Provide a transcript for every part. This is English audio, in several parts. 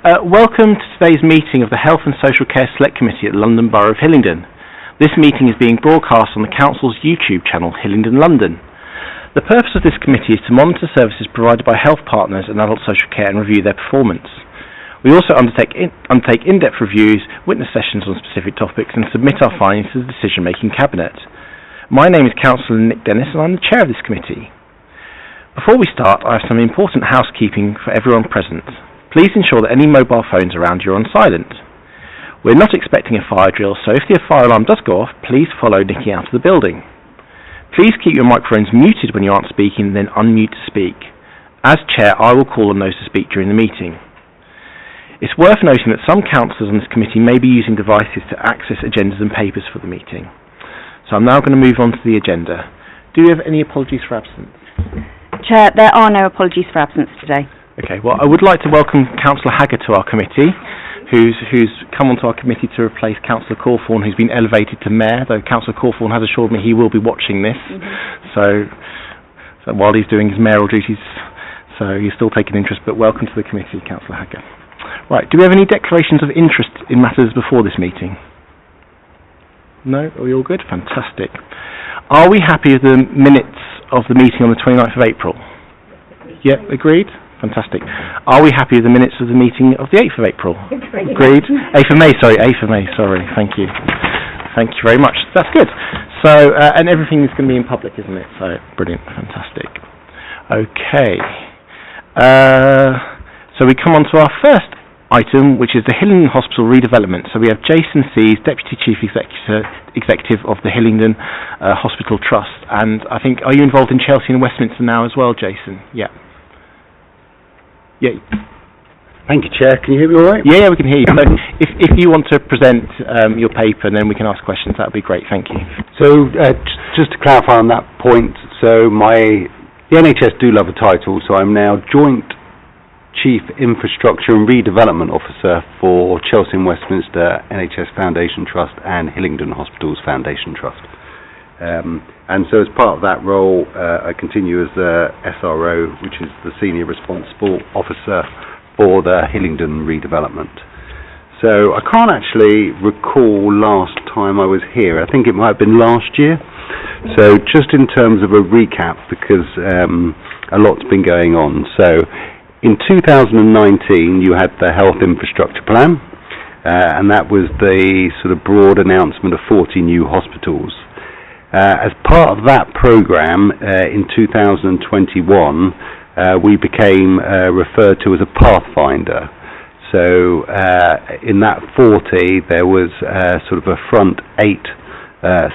Welcome to today's meeting of the Health and Social Care Select Committee at London Borough of Hillingdon. This meeting is being broadcast on the Council's YouTube channel, Hillingdon London. The purpose of this committee is to monitor services provided by health partners and adult social care and review their performance. We also undertake in-depth reviews, witness sessions on specific topics and submit our findings to the decision-making cabinet. My name is Councillor Nick Denys and I'm the chair of this committee. Before we start, I have some important housekeeping for everyone present. Please ensure that any mobile phones around you are on silent. We're not expecting a fire drill, so if the fire alarm does go off, please follow Nicky out of the building. Please keep your microphones muted when you aren't speaking, then unmute to speak. As chair, I will call on those to speak during the meeting. It's worth noting that some councillors on this committee may be using devices to access agendas and papers for the meeting. So I'm now going to move on to the agenda. Do you have any apologies for absence? Chair, there are no apologies for absence today. Okay, well, I would like to welcome Councillor Hagger to our committee, who's come onto our committee to replace Councillor Cawthorne, who's been elevated to Mayor, though Councillor Cawthorne has assured me he will be watching this. So while he's doing his mayoral duties, so he's still taking interest, but welcome to the committee, Councillor Hagger. Right, do we have any declarations of interest in matters before this meeting? No? Are we all good? Fantastic. Are we happy with the minutes of the meeting on the 29th of April? Yep, agreed? Fantastic. Are we happy with the minutes of the meeting of the 8th of April? Agreed. 8th of May, sorry. Thank you. Thank you very much. That's good. So, and everything is going to be in public, isn't it? So, brilliant. Fantastic. Okay. So we come on to our first item, which is the Hillingdon Hospital redevelopment. So we have Jason Sees, Deputy Chief Executive of the Hillingdon Hospital Trust. And I think, are you involved in Chelsea and Westminster now as well, Jason? Yeah. Yeah. Thank you, Chair. Can you hear me all right? Yeah, we can hear you. So if you want to present your paper, and then we can ask questions, that would be great. Thank you. So just to clarify on that point, so the NHS do love a title, so I'm now Joint Chief Infrastructure and Redevelopment Officer for Chelsea and Westminster NHS Foundation Trust and Hillingdon Hospitals Foundation Trust. And so as part of that role, I continue as the SRO, which is the Senior Responsible Officer for the Hillingdon redevelopment. So I can't actually recall last time I was here. I think it might have been last year. So just in terms of a recap, because a lot's been going on. So in 2019, you had the Health Infrastructure Plan, and that was the sort of broad announcement of 40 new hospitals. As part of that program, in 2021, we became referred to as a pathfinder. So in that 40, there was sort of a front 8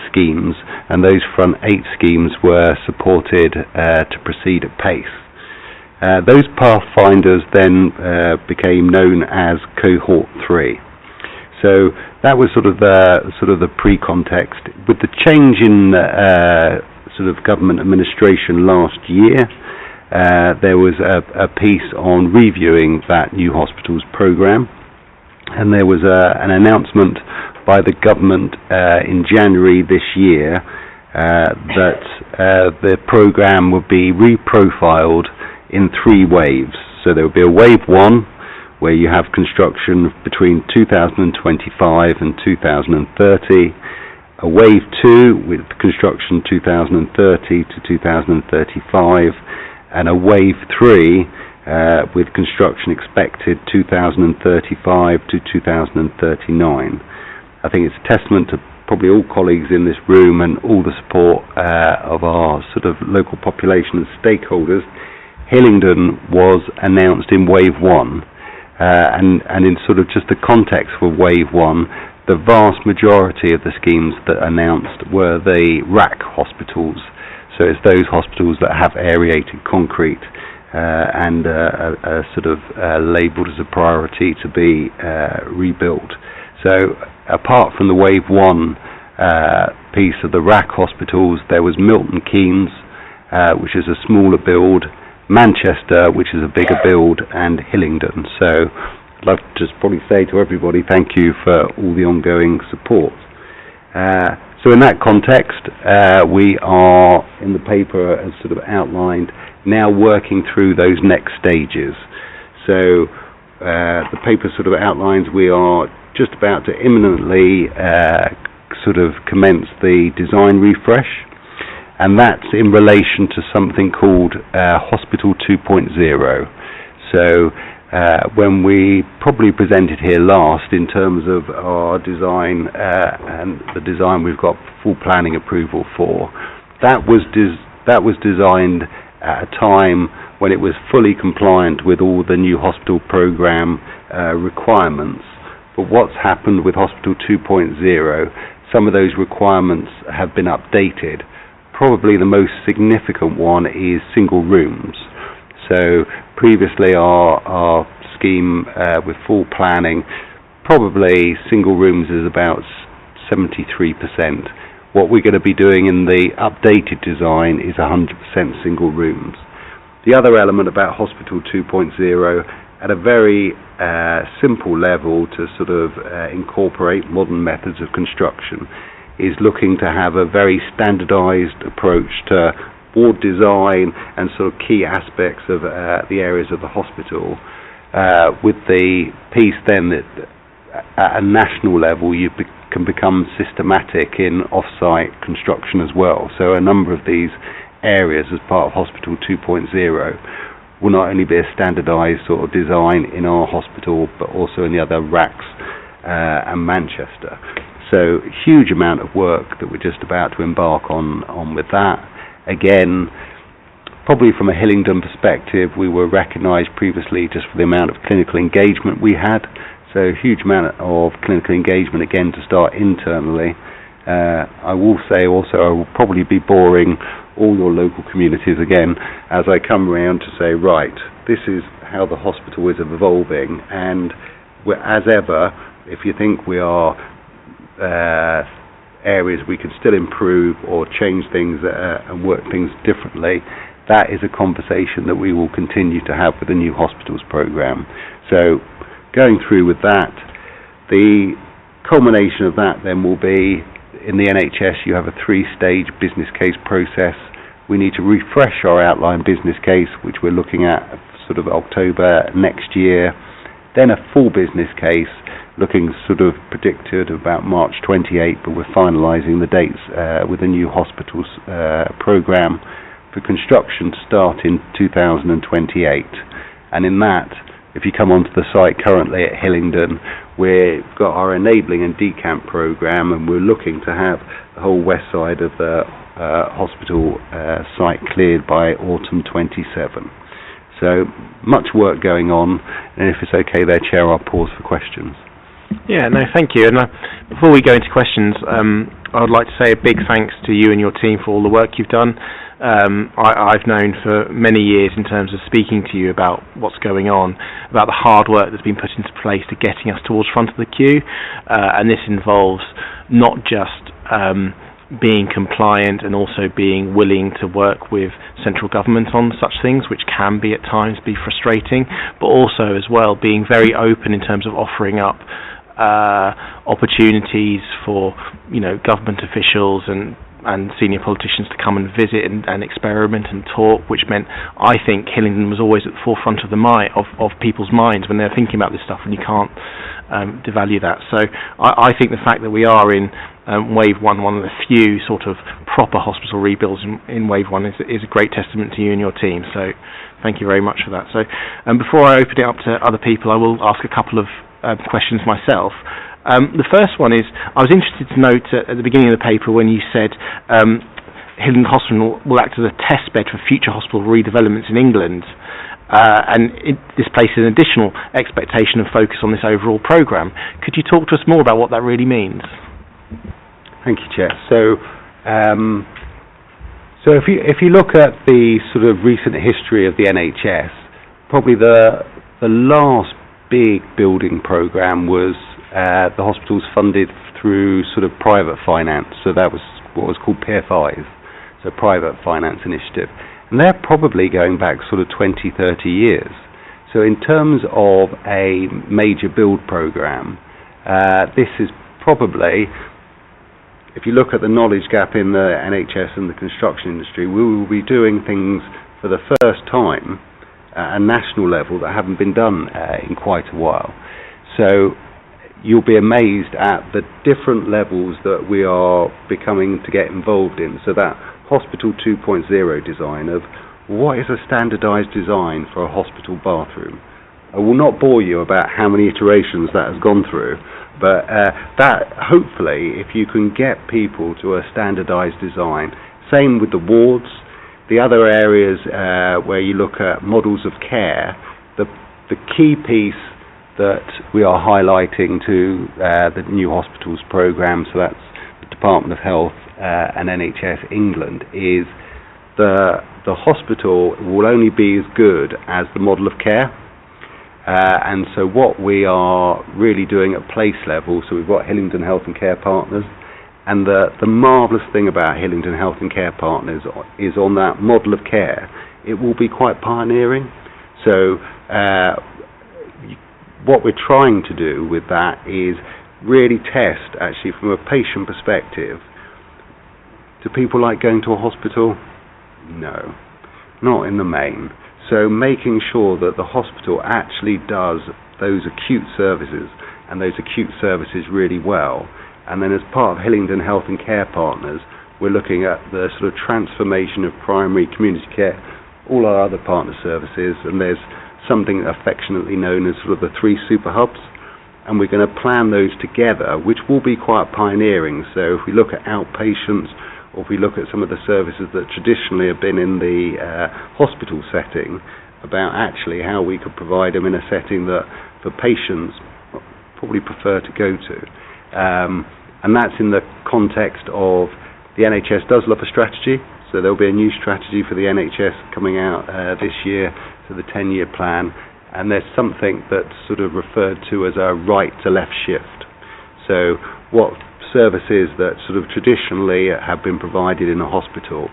schemes, and those front 8 schemes were supported to proceed at pace. Those pathfinders then became known as Cohort 3. So that was sort of the pre-context. With the change in sort of government administration last year, there was a piece on reviewing that new hospitals programme, and there was an announcement by the government in January this year that the programme would be reprofiled in 3 waves. So there would be a wave 1, where you have construction between 2025 and 2030, a wave 2 with construction 2030 to 2035, and a wave 3 with construction expected 2035 to 2039. I think it's a testament to probably all colleagues in this room and all the support of our sort of local population and stakeholders. Hillingdon was announced in wave 1. And in sort of just the context for wave 1, the vast majority of the schemes that announced were the RAC hospitals. So it's those hospitals that have aerated concrete and are sort of labelled as a priority to be rebuilt. So apart from the wave 1 piece of the RAC hospitals, there was Milton Keynes, which is a smaller build, Manchester, which is a bigger build, and Hillingdon. So I'd like to just probably say to everybody, thank you for all the ongoing support. So in that context, we are, in the paper as sort of outlined, now working through those next stages. So the paper sort of outlines, we are just about to imminently sort of commence the design refresh, and that's in relation to something called Hospital 2.0. So when we probably presented here last in terms of our design and the design we've got full planning approval for, that was designed at a time when it was fully compliant with all the new hospital programme requirements. But what's happened with Hospital 2.0, some of those requirements have been updated. Probably the most significant one is single rooms. So previously our scheme with full planning, probably single rooms is about 73%. What we're going to be doing in the updated design is 100% single rooms. The other element about Hospital 2.0, at a very simple level to sort of incorporate modern methods of construction, is looking to have a very standardised approach to ward design and sort of key aspects of the areas of the hospital, with the piece then that at a national level you can become systematic in off-site construction as well. So a number of these areas as part of Hospital 2.0 will not only be a standardised sort of design in our hospital, but also in the other RACs and Manchester. So huge amount of work that we're just about to embark on with that. Again, probably from a Hillingdon perspective, we were recognised previously just for the amount of clinical engagement we had. So huge amount of clinical engagement again to start internally. I will say also I will probably be boring all your local communities again as I come around to say, right, this is how the hospital is evolving, and as ever, if you think we are areas we can still improve or change things and work things differently, that is a conversation that we will continue to have with the new hospitals programme. So going through with that, the culmination of that then will be, in the NHS you have a 3-stage business case process. We need to refresh our outline business case, which we're looking at sort of October next year, then a full business case looking sort of predicted about March 28, but we're finalising the dates with the new hospitals programme for construction to start in 2028. And in that, if you come onto the site currently at Hillingdon, we've got our enabling and decamp programme, and we're looking to have the whole west side of the hospital site cleared by autumn 27. So much work going on, and if it's okay there, Chair, I'll pause for questions. Yeah, no, thank you. And before we go into questions, I would like to say a big thanks to you and your team for all the work you've done. I've known for many years in terms of speaking to you about what's going on, about the hard work that's been put into place to getting us towards front of the queue, and this involves not just being compliant and also being willing to work with central government on such things, which can be at times be frustrating, but also as well being very open in terms of offering up opportunities for, you know, government officials and senior politicians to come and visit and experiment and talk, which meant I think Hillingdon was always at the forefront of of people's minds when they're thinking about this stuff, and you can't devalue that. So I think the fact that we are in Wave 1, one of the few sort of proper hospital rebuilds in Wave 1 is a great testament to you and your team. So thank you very much for that. So before I open it up to other people, I will ask a couple of questions myself. The first one is, I was interested to note at the beginning of the paper when you said Hillingdon Hospital will act as a test bed for future hospital redevelopments in England, and this places an additional expectation and focus on this overall programme. Could you talk to us more about what that really means? Thank you, Chair. So if you look at the sort of recent history of the NHS, probably the last big building programme was the hospitals funded through sort of private finance. So that was what was called PFIs, so Private Finance Initiative. And they're probably going back sort of 20, 30 years. So in terms of a major build programme, this is probably, if you look at the knowledge gap in the NHS and the construction industry, we will be doing things for the first time at a national level that haven't been done in quite a while. So you'll be amazed at the different levels that we are becoming to get involved in. So that Hospital 2.0 design of what is a standardised design for a hospital bathroom. I will not bore you about how many iterations that has gone through, but that hopefully, if you can get people to a standardised design, same with the wards, the other areas where you look at models of care, the key piece that we are highlighting to the new hospitals programme, so that's the Department of Health and NHS England, is the hospital will only be as good as the model of care. And so what we are really doing at place level, so we've got Hillingdon Health and Care Partners, and the marvellous thing about Hillingdon Health and Care Partners is on that model of care, it will be quite pioneering. So what we're trying to do with that is really test, actually, from a patient perspective. Do people like going to a hospital? No, not in the main. So making sure that the hospital actually does those acute services and those acute services really well. And then as part of Hillingdon Health and Care Partners, we're looking at the sort of transformation of primary community care, all our other partner services, and there's something affectionately known as sort of the 3 super hubs. And we're going to plan those together, which will be quite pioneering. So if we look at outpatients, or if we look at some of the services that traditionally have been in the hospital setting, about actually how we could provide them in a setting that for patients probably prefer to go to. And that's in the context of the NHS does love a strategy, so there'll be a new strategy for the NHS coming out this year, so the 10-year plan, and there's something that's sort of referred to as a right to left shift. So what services that sort of traditionally have been provided in a hospital,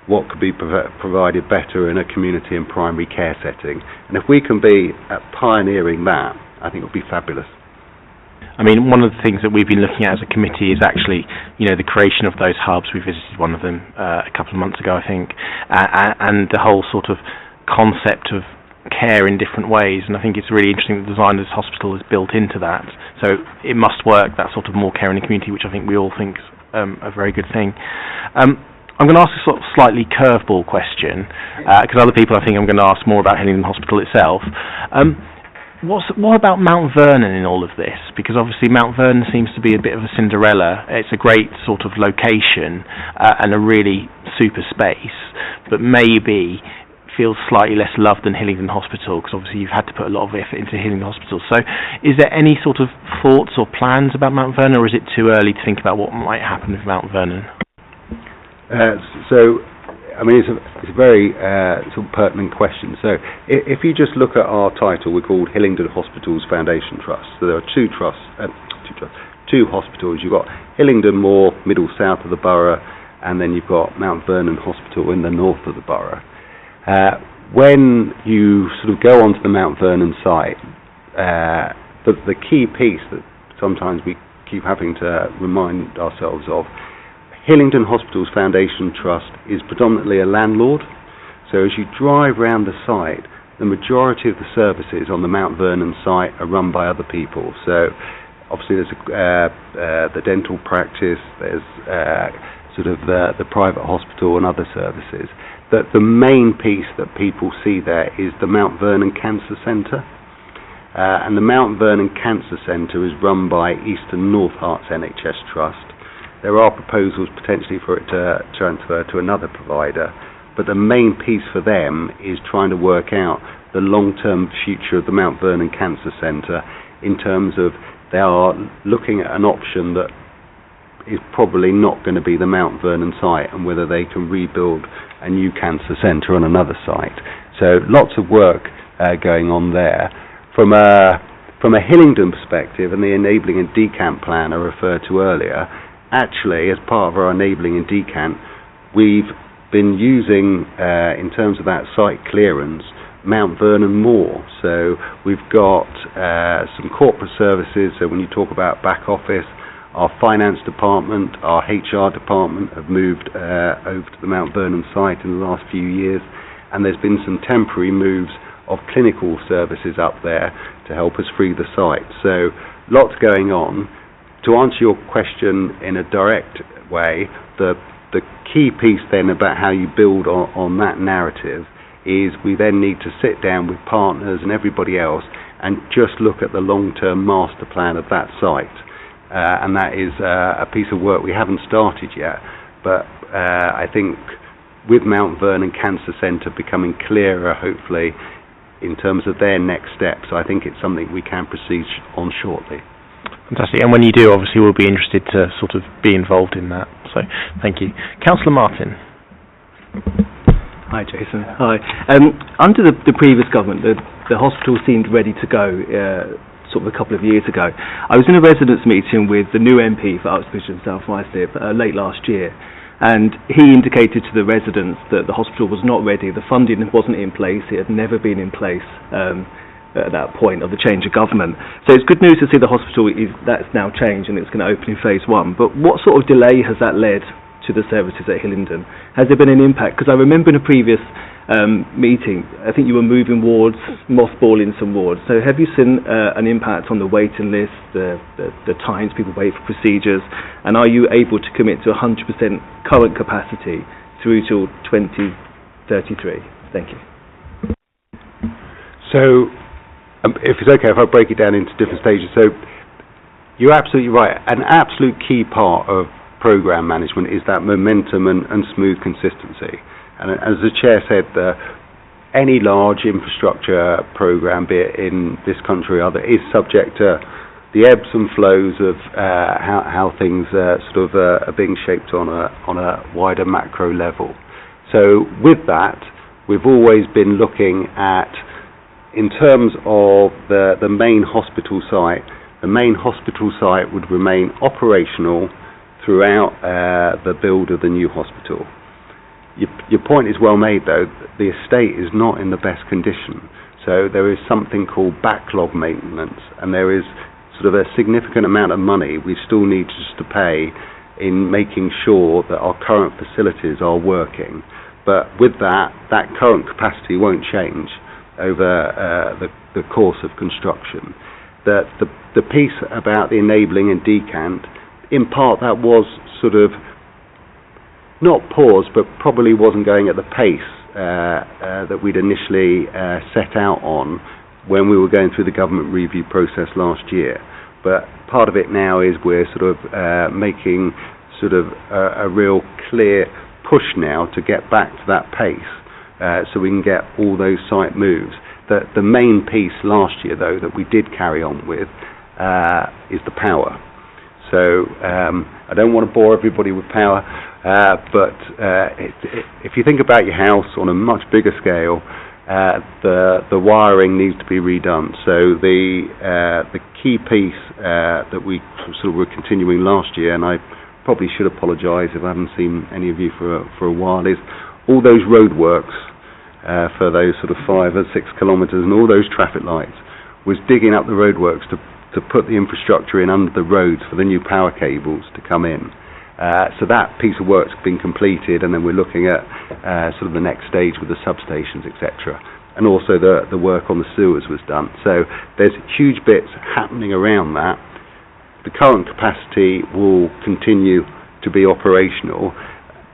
what could be provided better in a community and primary care setting. And if we can be pioneering that, I think it will be fabulous. I mean, one of the things that we've been looking at as a committee is actually, the creation of those hubs. We visited one of them a couple of months ago, I think, and the whole sort of concept of care in different ways, and I think it's really interesting that the design of this hospital is built into that, so it must work, that sort of more care in the community, which I think we all think is a very good thing. I'm going to ask a sort of slightly curveball question, because other people I think I'm going to ask more about Hillingdon Hospital itself. What about Mount Vernon in all of this? Because obviously Mount Vernon seems to be a bit of a Cinderella. It's a great sort of location and a really super space, but maybe feels slightly less loved than Hillingdon Hospital, because obviously you've had to put a lot of effort into Hillingdon Hospital. So is there any sort of thoughts or plans about Mount Vernon, or is it too early to think about what might happen with Mount Vernon? So, I mean, it's a very sort of pertinent question. So if you just look at our title, we're called Hillingdon Hospitals Foundation Trust. So there are two hospitals. You've got Hillingdon more middle south of the borough, and then you've got Mount Vernon Hospital in the north of the borough. When you sort of go onto the Mount Vernon site, the key piece that sometimes we keep having to remind ourselves of, Hillingdon Hospitals Foundation Trust is predominantly a landlord. So as you drive around the site, the majority of the services on the Mount Vernon site are run by other people. So obviously there's the dental practice, there's sort of the private hospital and other services. That the main piece that people see there is the Mount Vernon Cancer Centre. And the Mount Vernon Cancer Centre is run by Eastern North Herts NHS Trust. There are proposals potentially for it to transfer to another provider, but the main piece for them is trying to work out the long-term future of the Mount Vernon Cancer Centre in terms of they are looking at an option that is probably not going to be the Mount Vernon site, and whether they can rebuild a new cancer centre on another site. So lots of work going on there. From a Hillingdon perspective, and the enabling and decant plan I referred to earlier, actually as part of our enabling and decant, we've been using in terms of that site clearance Mount Vernon more. So we've got some corporate services. So when you talk about back office, our finance department, our HR department have moved over to the Mount Vernon site in the last few years, and there's been some temporary moves of clinical services up there to to help us free the site. So lots going on. To answer your question in a direct way, the key piece then about how you build on that narrative is we then need to sit down with partners and everybody else and just look at the long-term master plan of that site. And that is a piece of work we haven't started yet, but I think with Mount Vernon Cancer Centre becoming clearer, hopefully, in terms of their next steps, I think it's something we can proceed on shortly. Fantastic. And when you do, obviously, we'll be interested to sort of be involved in that. So, thank you. Councillor Martin. Hi, Jason. Hi. Under the previous government, the hospital seemed ready to go sort of a couple of years ago. I was in a residents' meeting with the new MP for Uxbridge and South Ruislip late last year, and he indicated to the residents that the hospital was not ready, the funding wasn't in place, it had never been in place at that point of the change of government. So it's good news to see the hospital that's now changed and it's going to open in phase 1. But what sort of delay has that led to the services at Hillingdon? Has there been an impact? Because I remember in a previous meeting, I think you were moving wards, mothballing some wards. So have you seen an impact on the waiting list, the times people wait for procedures, and are you able to commit to 100% current capacity through till 2033? Thank you. So, if it's okay, if I break it down into different stages. So, you're absolutely right. An absolute key part of programme management is that momentum and smooth consistency. And as the Chair said, any large infrastructure programme, be it in this country or other, is subject to the ebbs and flows of how things sort of are being shaped on a wider macro level. So with that, we've always been looking at, in terms of the main hospital site, the main hospital site would remain operational throughout the build of the new hospital. Your point is well made, though. The estate is not in the best condition. So there is something called backlog maintenance, and there is sort of a significant amount of money we still need just to pay in making sure that our current facilities are working. But with that current capacity won't change over the course of construction. The piece about the enabling and decant, in part that was sort of not paused, but probably wasn't going at the pace that we'd initially set out on when we were going through the government review process last year. But part of it now is we're sort of making sort of a real clear push now to get back to that pace. So we can get all those site moves. The main piece last year, though, that we did carry on with is the power. So I don't want to bore everybody with power, but if you think about your house on a much bigger scale, the wiring needs to be redone. So the key piece that we sort of were continuing last year, and I probably should apologise if I haven't seen any of you for a while, is all those roadworks for those sort of 5 or 6 kilometres and all those traffic lights, was digging up the roadworks to put the infrastructure in under the roads for the new power cables to come in. So that piece of work's been completed, and then we're looking at sort of the next stage with the substations, etc. And also the work on the sewers was done. So there's huge bits happening around that. The current capacity will continue to be operational,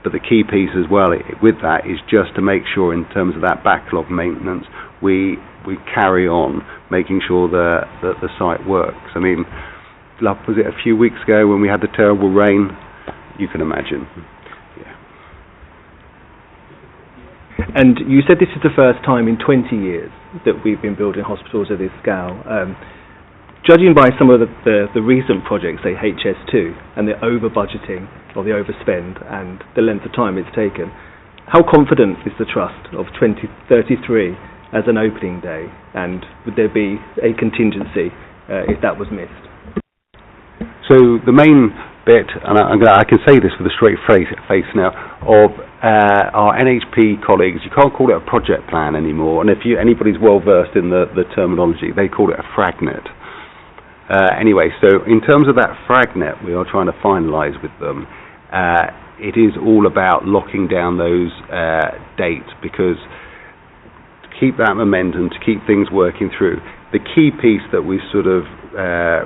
but the key piece as well with that is just to make sure, in terms of that backlog maintenance, we carry on making sure that the site works. I mean, was it a few weeks ago when we had the terrible rain? You can imagine. Yeah. And you said this is the first time in 20 years that we've been building hospitals of this scale. Judging by some of the recent projects, say HS2, and the over-budgeting or the overspend and the length of time it's taken, how confident is the Trust of 2033 as an opening day, and would there be a contingency if that was missed? So the main bit, and I can say this with a straight face now, of our NHP colleagues, you can't call it a project plan anymore, and if anybody's well versed in the terminology, they call it a fragnet. Anyway, so in terms of that fragnet we are trying to finalise with them, it is all about locking down those dates, because to keep that momentum, to keep things working through, the key piece that we sort of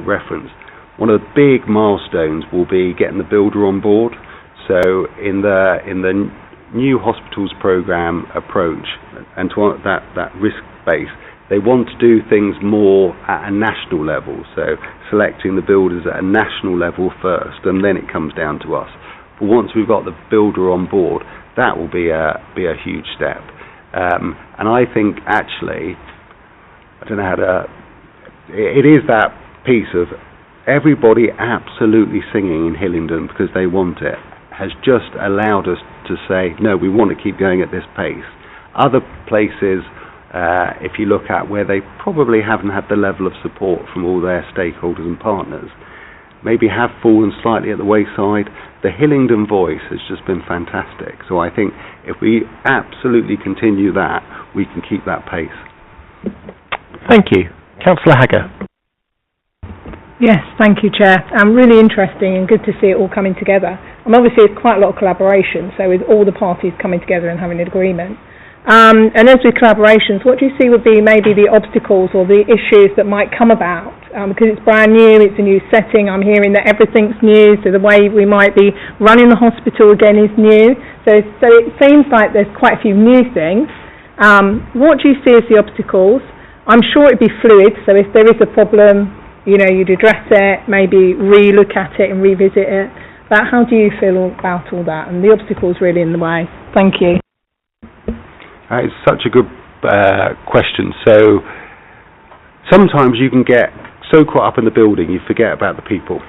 referenced, one of the big milestones will be getting the builder on board. So in the new hospitals programme approach, and to that risk base, they want to do things more at a national level. So selecting the builders at a national level first, and then it comes down to us. But once we've got the builder on board, that will be a huge step. And I think actually, I don't know how to. It is that piece of everybody absolutely singing in Hillingdon because they want it, has just allowed us to say, no, we want to keep going at this pace. Other places, if you look at where they probably haven't had the level of support from all their stakeholders and partners, maybe have fallen slightly at the wayside. The Hillingdon voice has just been fantastic. So I think if we absolutely continue that, we can keep that pace. Thank you. Councillor Hagger. Yes, thank you, Chair. Really interesting and good to see it all coming together. And obviously it's quite a lot of collaboration, so with all the parties coming together and having an agreement. And as with collaborations, what do you see would be maybe the obstacles or the issues that might come about? Because it's brand new, it's a new setting, I'm hearing that everything's new, so the way we might be running the hospital again is new. So it seems like there's quite a few new things. What do you see as the obstacles? I'm sure it'd be fluid, so if there is a problem, you know, you'd address it, maybe re-look at it and revisit it. But how do you feel about all that? And the obstacles really in the way. Thank you. It's such a good question. So sometimes you can get so caught up in the building you forget about the people.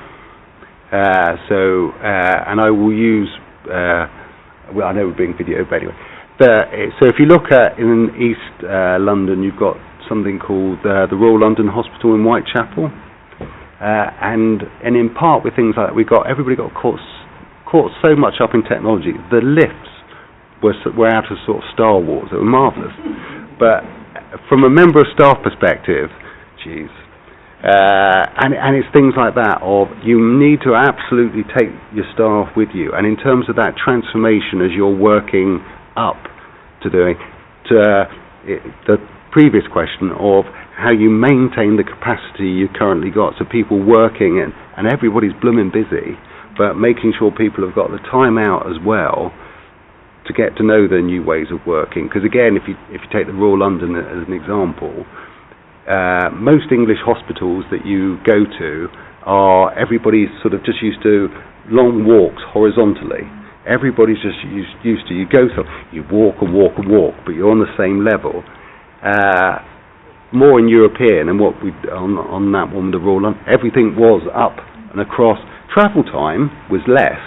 And I will use, well, I know we're being videoed, but anyway. So if you look at in East London, you've got something called the Royal London Hospital in Whitechapel, and in part with things like that, everybody got caught so much up in technology. The lifts were out of sort of Star Wars. They were marvellous, but from a member of staff perspective, geez. And it's things like that of you need to absolutely take your staff with you, and in terms of that transformation as you're working up to doing the previous question of how you maintain the capacity you've currently got, so people working and everybody's blooming busy, but making sure people have got the time out as well to get to know their new ways of working. Because again, if you take the Royal London as an example, most English hospitals that you go to are everybody's sort of just used to long walks horizontally. Everybody's just used to, you walk and walk and walk, but you're on the same level. More in European, and what we on that one, the Royal London, everything was up and across. Travel time was less,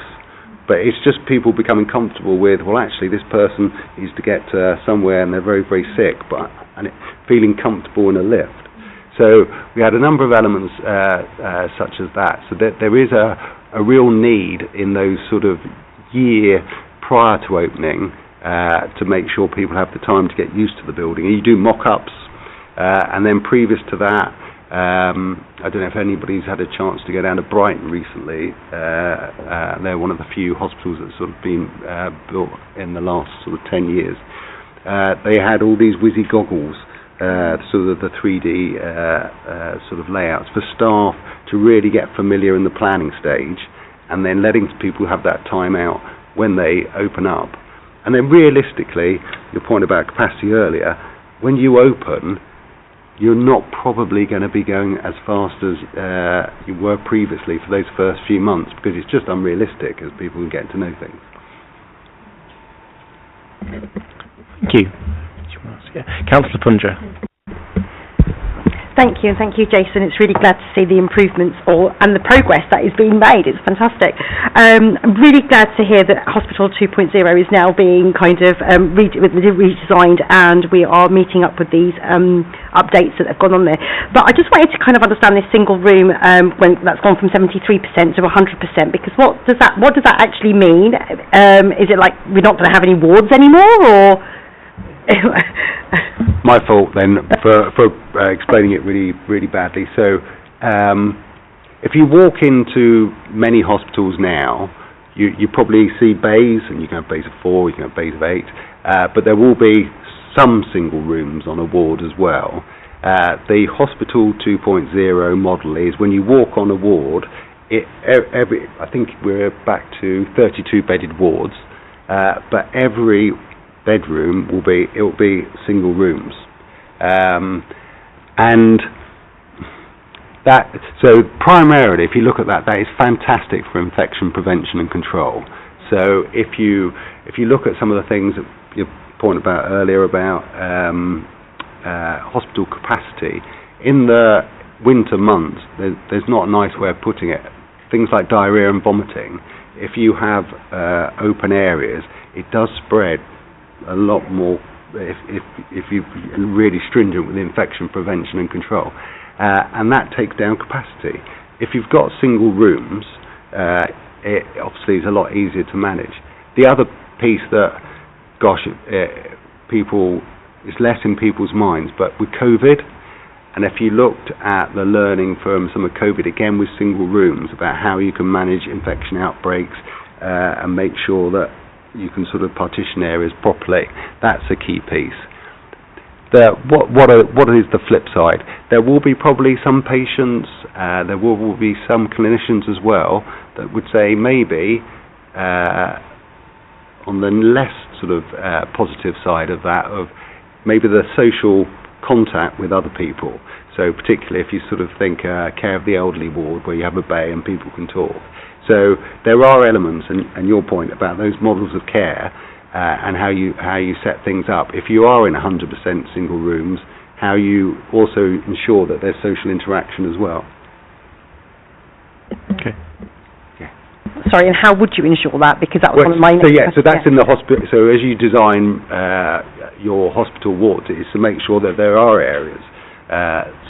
but it's just people becoming comfortable with, well, actually this person needs to get somewhere and they're very, very sick, feeling comfortable in a lift. So we had a number of elements such as that. So there is a real need in those sort of year prior to opening to make sure people have the time to get used to the building. And you do mock-ups, and then previous to that, I don't know if anybody's had a chance to go down to Brighton recently. They're one of the few hospitals that's sort of been built in the last sort of 10 years. They had all these whizzy goggles, sort of the 3D sort of layouts for staff to really get familiar in the planning stage, and then letting people have that time out when they open up. And then realistically, your point about capacity earlier, when you open, you're not probably going to be going as fast as you were previously for those first few months, because it's just unrealistic as people can get to know things. Thank you. Councillor Punja. Thank you, and thank you, Jason. It's really glad to see the improvements and the progress that is being made. It's fantastic. I'm really glad to hear that Hospital 2.0 is now being kind of redesigned, and we are meeting up with these updates that have gone on there. But I just wanted to kind of understand this single room when that's gone from 73% to 100%, because what does that actually mean? Is it like we're not going to have any wards anymore, or? My fault then for explaining it really, really badly. So if you walk into many hospitals now, you probably see bays, and you can have bays of 4, you can have bays of 8, but there will be some single rooms on a ward as well. The Hospital 2.0 model is when you walk on a ward, I think we're back to 32 bedded wards, but every bedroom will be single rooms, and that, so primarily, if you look at that, that is fantastic for infection prevention and control. So if you look at some of the things that you pointed about earlier about hospital capacity, in the winter months, there's not a nice way of putting it. Things like diarrhea and vomiting, if you have open areas, it does spread a lot more if you're really stringent with infection prevention and control. And that takes down capacity. If you've got single rooms, it obviously is a lot easier to manage. The other piece that, it's less in people's minds, but with COVID, and if you looked at the learning from some of COVID, again with single rooms, about how you can manage infection outbreaks and make sure that you can sort of partition areas properly, that's a key piece. What is the flip side? There will be probably some patients, there will be some clinicians as well that would say maybe on the less sort of positive side of that, of maybe the social contact with other people. So particularly if you sort of think care of the elderly ward where you have a bay and people can talk. So there are elements, and your point about those models of care and how you set things up. If you are in 100% single rooms, how you also ensure that there's social interaction as well. Okay. Yeah. Sorry, and how would you ensure that? Because that was one of my next questions. So that's in the hospital. So as you design your hospital wards, is to make sure that there are areas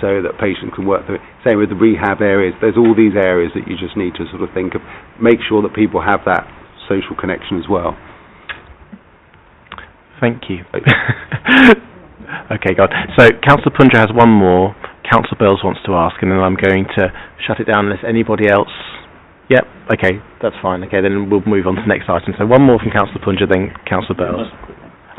so that patients can work through it. Same with the rehab areas. There's all these areas that you just need to sort of think of, make sure that people have that social connection as well. Thank you. Okay, God. So Councillor Punja has one more. Councillor Bells wants to ask, and then I'm going to shut it down unless anybody else. Yep. Okay, that's fine. Okay, then we'll move on to the next item. So one more from Councillor Punja, then Councillor Bells.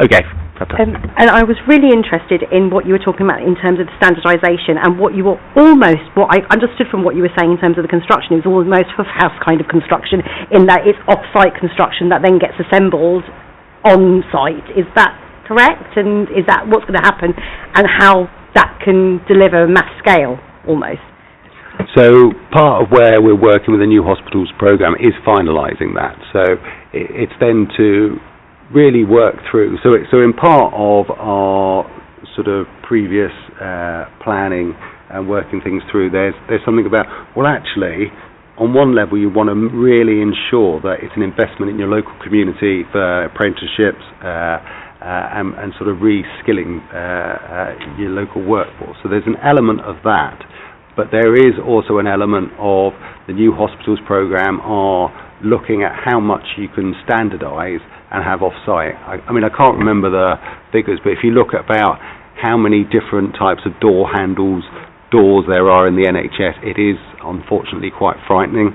Okay. And I was really interested in what you were talking about in terms of the standardisation, and what I understood from what you were saying in terms of the construction, it was almost house kind of construction, in that it's off-site construction that then gets assembled on-site. Is that correct? And is that what's going to happen, and how that can deliver mass scale almost? So part of where we're working with the new hospitals programme is finalising that. So it's then to really work through. So in part of our sort of previous planning and working things through, there's something about, well, actually, on one level, you want to really ensure that it's an investment in your local community for apprenticeships and sort of re-skilling your local workforce. So there's an element of that. But there is also an element of the new hospitals programme are looking at how much you can standardise and have off-site. I mean, I can't remember the figures, but if you look at about how many different types of door handles, doors there are in the NHS, it is unfortunately quite frightening.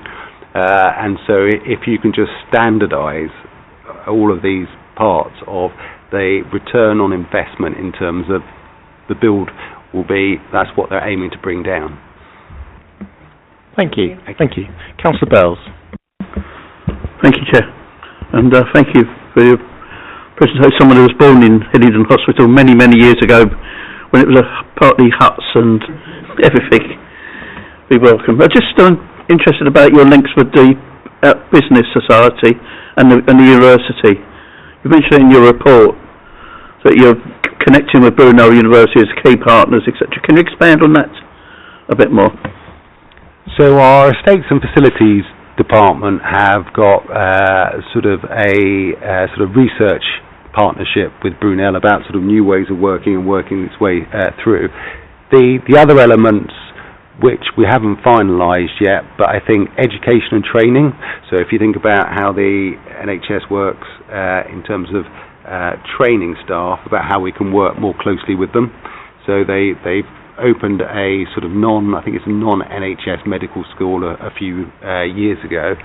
And so if you can just standardise all of these parts of the return on investment in terms of the build will be, that's what they're aiming to bring down. Thank you. Thank you. Councillor Bells. Thank you, Chair. And thank you for your presentation. Someone who was born in Hillingdon Hospital many, many years ago, when it was partly huts and everything. Be welcome. I'm just interested about your links with the business society and the university. You mentioned in your report that you're connecting with Brunel University as key partners, etc. Can you expand on that a bit more? So our Estates and Facilities Department have got sort of a sort of research partnership with Brunel about sort of new ways of working and working its way through. The other elements which we haven't finalised yet, but I think education and training. So if you think about how the NHS works in terms of training staff about how we can work more closely with them. So they've opened a sort of I think it's a non-NHS medical school a few years ago,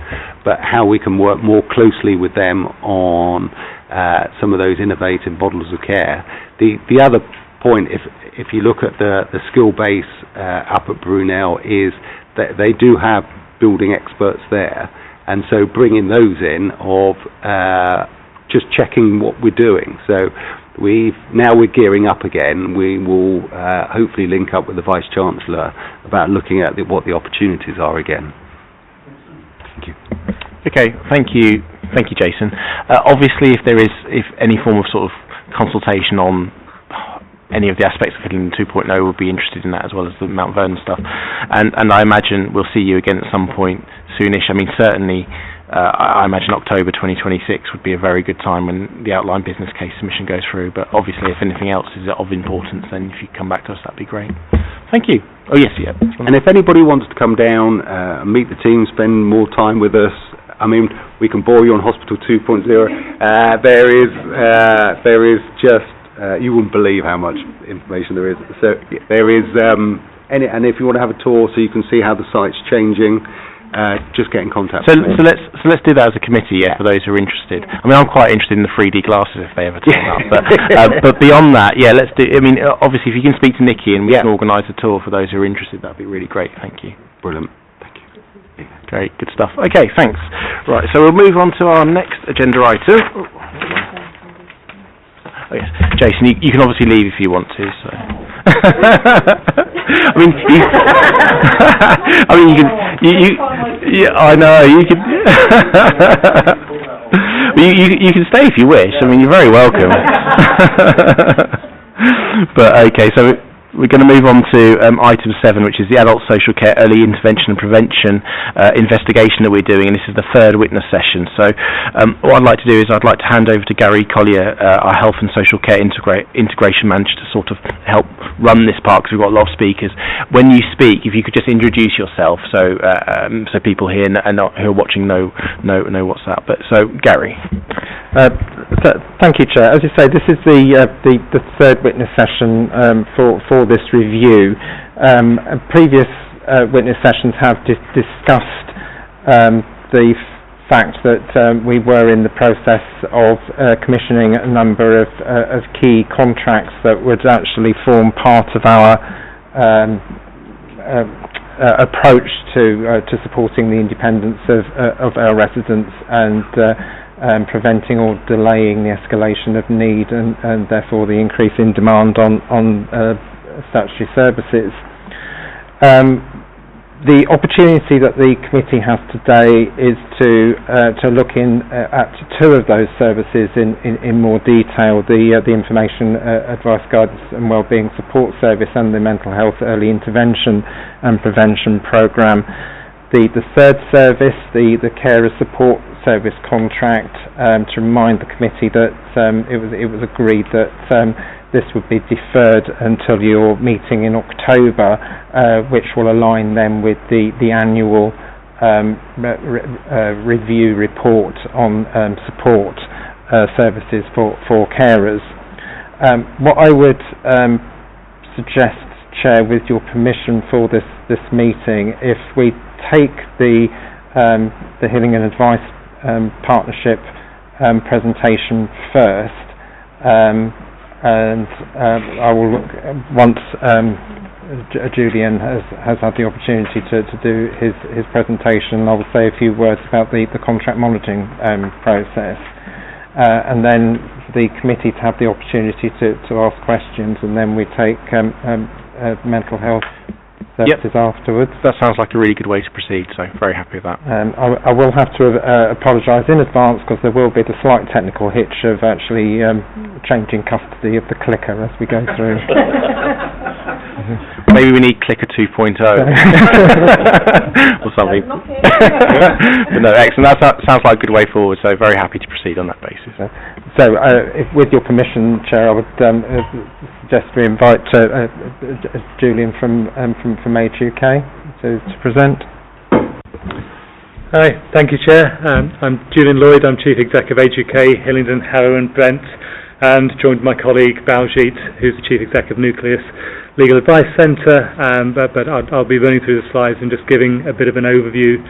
but how we can work more closely with them on some of those innovative models of care. The other point, if you look at the skill base up at Brunel, is that they do have building experts there, and so bringing those in of just checking what we're doing. So we're gearing up again. We will hopefully link up with the Vice Chancellor about looking at what the opportunities are again. Thank you. Okay, thank you, Jason. Obviously, if any form of sort of consultation on any of the aspects of Hillingdon 2.0, we'll be interested in that, as well as the Mount Vernon stuff. And I imagine we'll see you again at some point soonish. I mean, certainly, I imagine October 2026 would be a very good time when the outline business case submission goes through. But obviously, if anything else is of importance, then if you come back to us, that'd be great. Thank you. Oh, yes, yeah. And if anybody wants to come down, meet the team, spend more time with us, I mean, we can bore you on Hospital 2.0. There is just, you wouldn't believe how much information there is. So there is, and if you want to have a tour so you can see how the site's changing, just get in contact with me. So let's do that as a committee, for those who are interested. I mean, I'm quite interested in the 3D glasses if they ever turn up. But beyond that, let's do. I mean, obviously, if you can speak to Nikki and we can organise a tour for those who are interested, that'd be really great. Thank you. Brilliant. Great, good stuff. Okay, thanks. Right, so we'll move on to our next agenda item. Oh, yes. Jason, you can obviously leave if you want to. So, I mean, you can. I know you can. you can stay if you wish. I mean, you're very welcome. But okay, so we're going to move on to item 7, which is the adult social care early intervention and prevention investigation that we're doing, and this is the third witness session. So what I'd like to do is I'd like to hand over to Gary Collier, our health and social care integration manager, to sort of help run this part, because we've got a lot of speakers. When you speak, if you could just introduce yourself, so people here and who are watching know what's that. But so Gary. Thank you, Chair. As you say, this is the third witness session for this review. Previous witness sessions have discussed the fact that we were in the process of commissioning a number of key contracts that would actually form part of our approach to supporting the independence of our residents and preventing or delaying the escalation of need and therefore the increase in demand on statutory services. The opportunity that the committee has today is to look at two of those services in more detail: the information, advice, guidance and wellbeing support service, and the mental health early intervention and prevention programme. The third service, the carer support service contract, to remind the committee that it was agreed that this would be deferred until your meeting in October, which will align then with the annual review report on support services for carers. What I would suggest, Chair, with your permission for this meeting, if we take the Hillingdon Advice Partnership presentation first, and I will look once Julian has had the opportunity to do his presentation. I will say a few words about the contract monitoring process, and then the committee to have the opportunity to ask questions, and then we take mental health services afterwards. That sounds like a really good way to proceed, so very happy with that. I will have to apologise in advance, because there will be the slight technical hitch of actually changing custody of the clicker as we go through. Maybe we need clicker 2.0 or something. But no, excellent. That sounds like a good way forward, so very happy to proceed on that basis. So if, with your permission, Chair, I would suggest we invite Julian from Age UK to present. Hi, thank you, Chair. I'm Julian Lloyd. I'm Chief Exec of Age UK, Hillingdon, Harrow and Brent, and joined my colleague Baljit, who's the Chief Exec of Nucleus Legal Advice Centre. But I'll be running through the slides and just giving a bit of an overview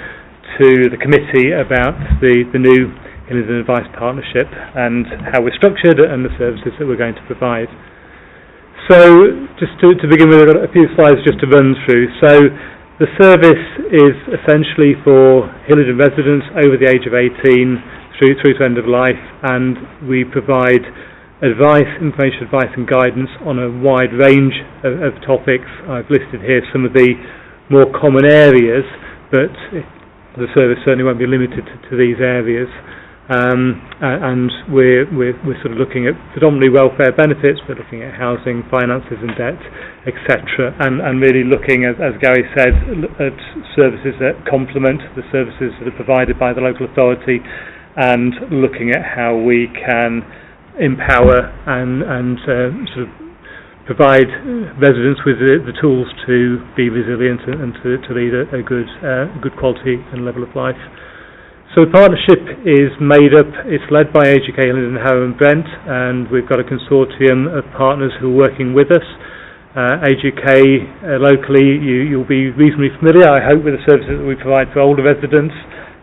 to the committee about the new Hillingdon Advice Partnership and how we're structured and the services that we're going to provide. So just to begin with, I've got a few slides just to run through. So the service is essentially for Hillingdon residents over the age of 18 through to end of life, and we provide information advice and guidance on a wide range of topics. I've listed here some of the more common areas, but the service certainly won't be limited to these areas. And we're sort of looking at predominantly welfare benefits. We're looking at housing, finances and debt, etc. And really looking, as Gary said, at services that complement the services that are provided by the local authority, and looking at how we can empower and sort of provide residents with the tools to be resilient and to lead a good quality and level of life. So the partnership is it's led by AGK Hillingdon, Harrow and Brent, and we've got a consortium of partners who are working with us. AGK locally, you'll be reasonably familiar, I hope, with the services that we provide for older residents,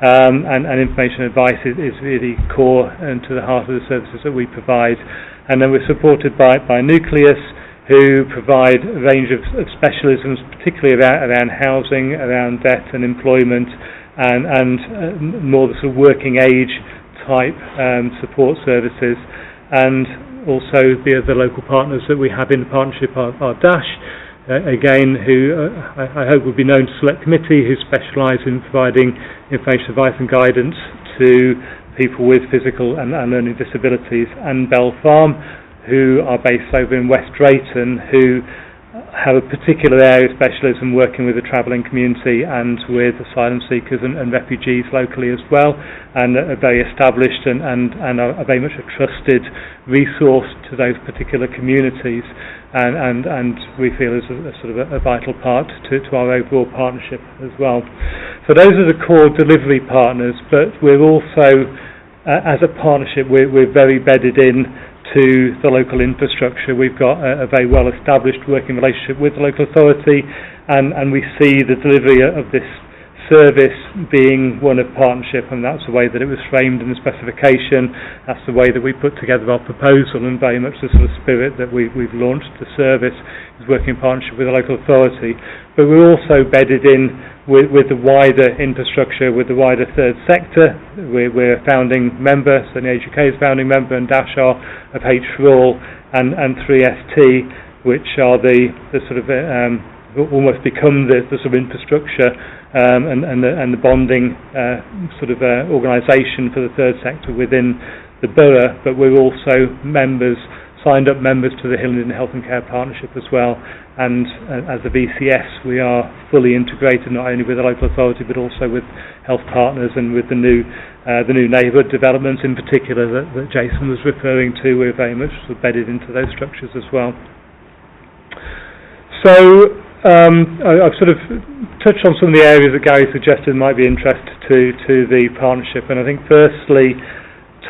and information advice is really core and to the heart of the services that we provide. And then we're supported by Nucleus, who provide a range of specialisms, particularly around housing, around debt and employment, and more the sort of working age type support services, and also the other local partners that we have in the partnership are DASH, again, who I hope will be known to Select Committee, who specialise in providing information advice and guidance to people with physical and learning disabilities, and Bell Farm, who are based over in West Drayton, who have a particular area of specialism working with the travelling community and with asylum seekers and refugees locally as well, and are very established and are very much a trusted resource to those particular communities, and we feel is a sort of a vital part to our overall partnership as well. So those are the core delivery partners, but we're also, as a partnership, we're very bedded in to the local infrastructure. We've got a very well established working relationship with the local authority, and we see the delivery of this service being one of partnership, and that's the way that it was framed in the specification. That's the way that we put together our proposal, and very much the sort of spirit that we've launched the service is working in partnership with the local authority. But we're also bedded in with the wider infrastructure, with the wider third sector. We're a founding member, so the AGK is a founding member, and DASH are of H4all and 3ST, which are the sort of almost become the sort of infrastructure and the bonding sort of organisation for the third sector within the borough. But we're also signed up members to the Hillingdon Health and Care Partnership as well, and as a VCS we are fully integrated not only with the local authority but also with health partners and with the new neighbourhood developments in particular that Jason was referring to. We're very much sort of bedded into those structures as well. So I've sort of touched on some of the areas that Gary suggested might be interest to the partnership, and I think firstly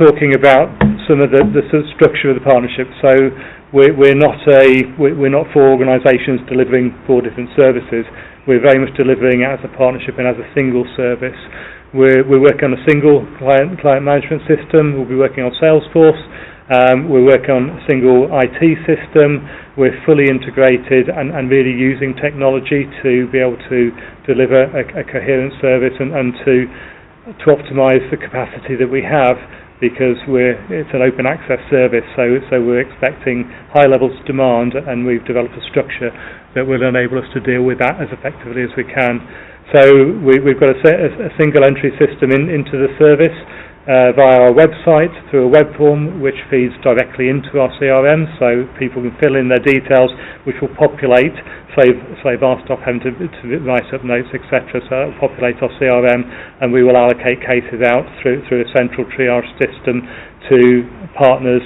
talking about some of the sort of structure of the partnership. So we're not four organisations delivering four different services. We're very much delivering as a partnership and as a single service. We're working on a single client management system. We'll be working on Salesforce. We're working on a single IT system. We're fully integrated and really using technology to be able to deliver a coherent service and to optimise the capacity that we have, because it's an open access service, so we're expecting high levels of demand, and we've developed a structure that will enable us to deal with that as effectively as we can. So we've got a single entry system into the service via our website through a web form which feeds directly into our CRM, so people can fill in their details, which will populate, save our staff having to write up notes, etc. So it will populate our CRM, and we will allocate cases out through a central triage system to partners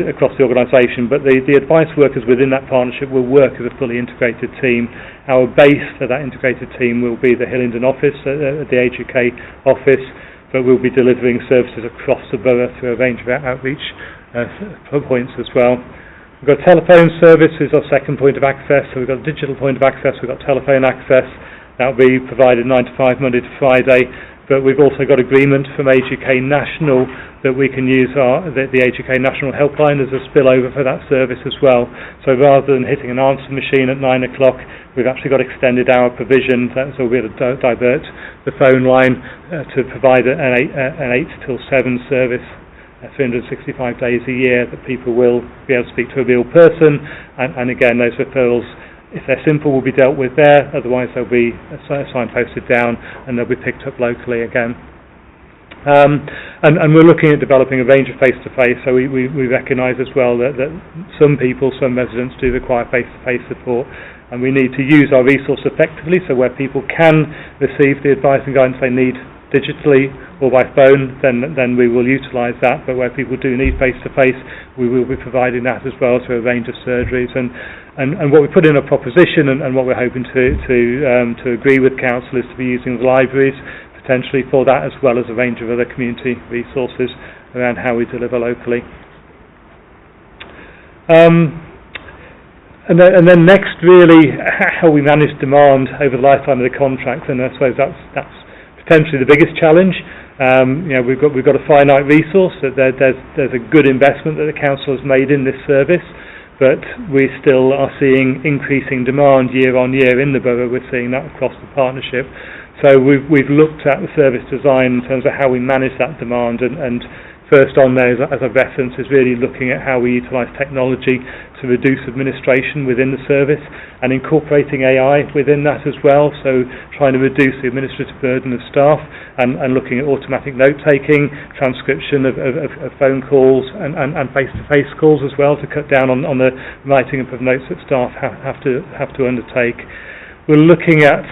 across the organisation. But the advice workers within that partnership will work as a fully integrated team. Our base for that integrated team will be the Hillingdon office, the AGK office, but we'll be delivering services across the borough through a range of outreach points as well. We've got telephone service is our second point of access, so we've got a digital point of access, we've got telephone access. That will be provided 9 to 5 Monday to Friday, but we've also got agreement from Age UK National that we can use the Age UK National helpline as a spillover for that service as well. So rather than hitting an answer machine at 9 o'clock, we've actually got extended hour provision, so we'll be able to divert the phone line to provide an 8 till 7 service 365 days a year, that people will be able to speak to a real person, and again, those referrals, if they're simple, will be dealt with there, otherwise they'll be signposted down and they'll be picked up locally again. And we're looking at developing a range of face-to-face, so we recognise as well that some people, some residents do require face-to-face support, and we need to use our resource effectively, so where people can receive the advice and guidance they need digitally or by phone, then we will utilise that, but where people do need face-to-face, we will be providing that as well through a range of surgeries. And what we put in a proposition, and what we're hoping to agree with council, is to be using the libraries potentially for that, as well as a range of other community resources around how we deliver locally. And then next, really, how we manage demand over the lifetime of the contract, and I suppose that's potentially the biggest challenge. We've got a finite resource, that there's a good investment that the council has made in this service, but we still are seeing increasing demand year on year in the borough. We're seeing that across the partnership. So we've looked at the service design in terms of how we manage that demand, and first on there, as a reference, is really looking at how we utilise technology to reduce administration within the service, and incorporating AI within that as well, so trying to reduce the administrative burden of staff, and looking at automatic note-taking, transcription of phone calls, and face-to-face calls as well, to cut down on the writing of notes that staff have to undertake. We're looking at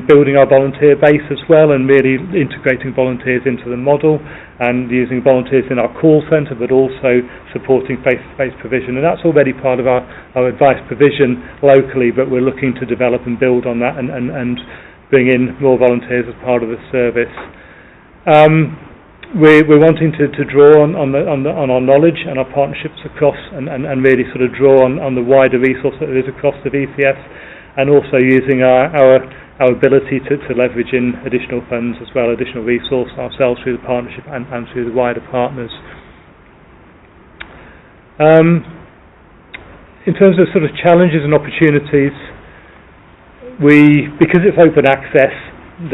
building our volunteer base as well, and really integrating volunteers into the model, and using volunteers in our call centre, but also supporting face-to-face provision. And that's already part of our advice provision locally, but we're looking to develop and build on that, and bring in more volunteers as part of the service. We're wanting to draw on our knowledge and our partnerships across, and really sort of draw on the wider resource that there is across the VCS, and also using our ability to leverage in additional funds as well, additional resource ourselves through the partnership and through the wider partners. In terms of sort of challenges and opportunities, because it's open access,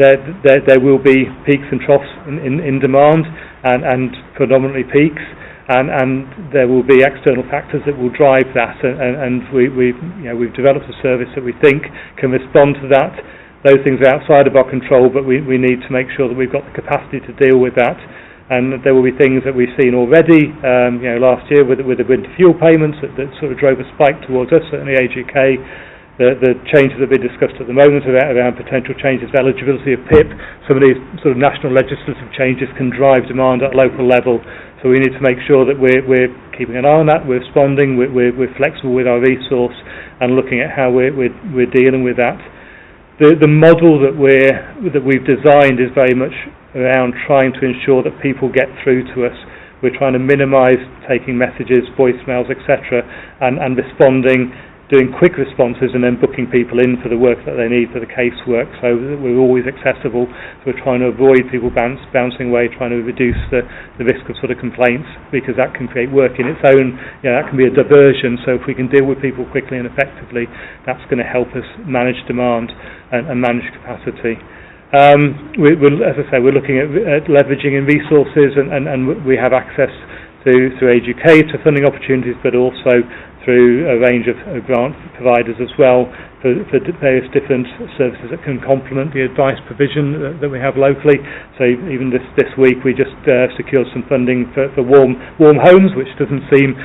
there will be peaks and troughs in demand, and predominantly peaks. And there will be external factors that will drive that, and we've developed a service that we think can respond to that. Those things are outside of our control, but we need to make sure that we've got the capacity to deal with that. And there will be things that we've seen already, last year with the winter fuel payments that sort of drove a spike towards us, certainly Age UK. The changes that have been discussed at the moment around potential changes of eligibility of PIP, some of these sort of national legislative changes can drive demand at a local level. So we need to make sure that we're keeping an eye on that, we're responding, we're flexible with our resource, and looking at how we're dealing with that. The model that we've designed is very much around trying to ensure that people get through to us. We're trying to minimise taking messages, voicemails, etc., and responding, doing quick responses, and then booking people in for the work that they need for the casework, so that we're always accessible. So we're trying to avoid people bouncing away, trying to reduce the risk of sort of complaints, because that can create work in its own. That can be a diversion. So if we can deal with people quickly and effectively, that's going to help us manage demand and manage capacity. As I say, we're looking at leveraging in resources, and we have access through Age UK to funding opportunities, but also through a range of grant providers as well for various different services that can complement the advice provision that we have locally. So even this week we just secured some funding for warm homes, which doesn't seem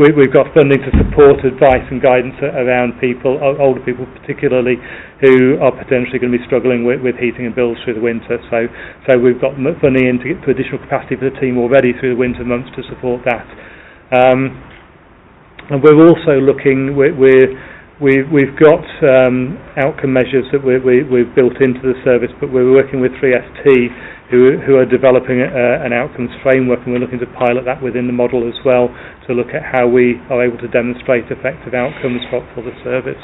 we've got funding to support advice and guidance around people, older people particularly, who are potentially going to be struggling with heating and bills through the winter. So we've got funding in to get additional capacity for the team already through the winter months to support that. And we're also looking, we've got outcome measures that we've built into the service, but we're working with 3ST who are developing an outcomes framework, and we're looking to pilot that within the model as well, to look at how we are able to demonstrate effective outcomes for the service.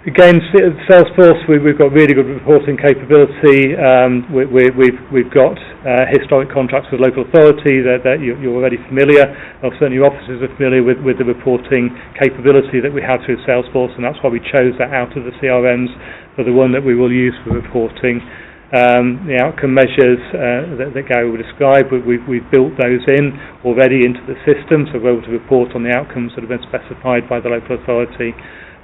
Again, Salesforce, we've got really good reporting capability. We've got historic contracts with local authority that you're already familiar, or certainly your officers are familiar with the reporting capability that we have through Salesforce, and that's why we chose that out of the CRMs for the one that we will use for reporting. The outcome measures that Gary will describe, we've built those in already into the system, so we're able to report on the outcomes that have been specified by the local authority.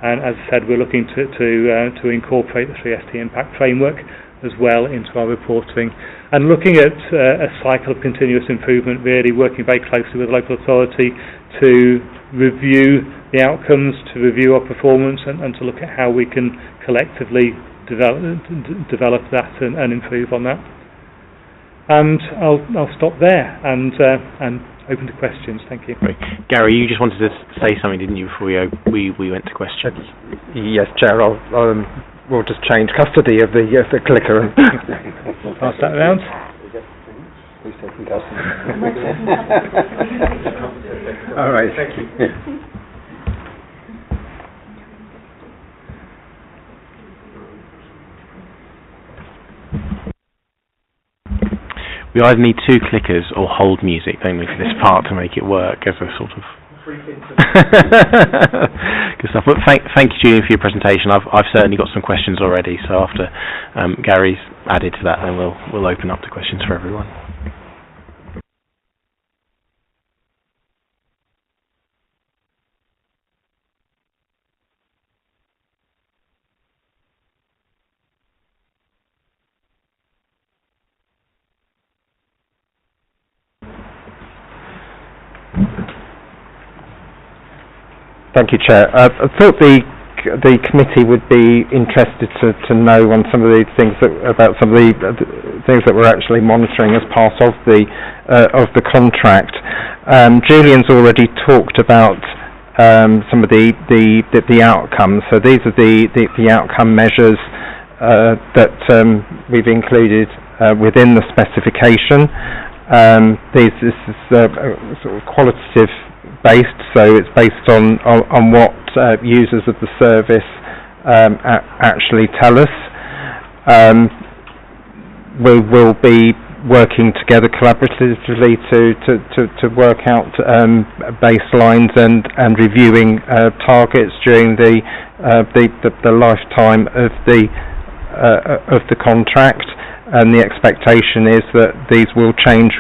And as I said, we're looking to incorporate the 3ST impact framework as well into our reporting. And looking at a cycle of continuous improvement, really working very closely with the local authority to review the outcomes, to review our performance, and to look at how we can collectively develop that and improve on that. And I'll stop there and open to questions. Thank you. Great. Gary, you just wanted to say something, didn't you, before we went to questions? Yes, Chair. We'll just change custody of the clicker and pass that around. All right. Thank you. We either need two clickers or hold music, don't we, for this part to make it work as a sort of... Good stuff. But thank you, Julian, for your presentation. I've certainly got some questions already, so after Gary's added to that, then we'll open up to questions for everyone. Thank you, Chair. I thought the committee would be interested to know on some of the things about some of the things that we're actually monitoring as part of the contract. Julian's already talked about some of the outcomes. So these are the outcome measures that we've included within the specification. This is sort of qualitative based, so it's based on what users of the service actually tell us. We will be working together collaboratively to work out baselines and reviewing targets during the lifetime of the contract. And the expectation is that these will change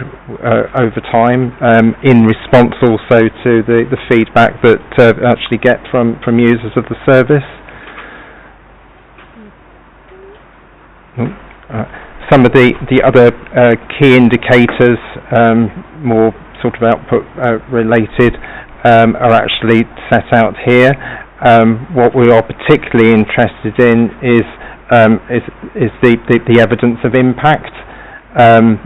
over time in response also to the feedback that actually get from users of the service. Some of the other key indicators, more sort of output related, are actually set out here. What we are particularly interested in is the evidence of impact, and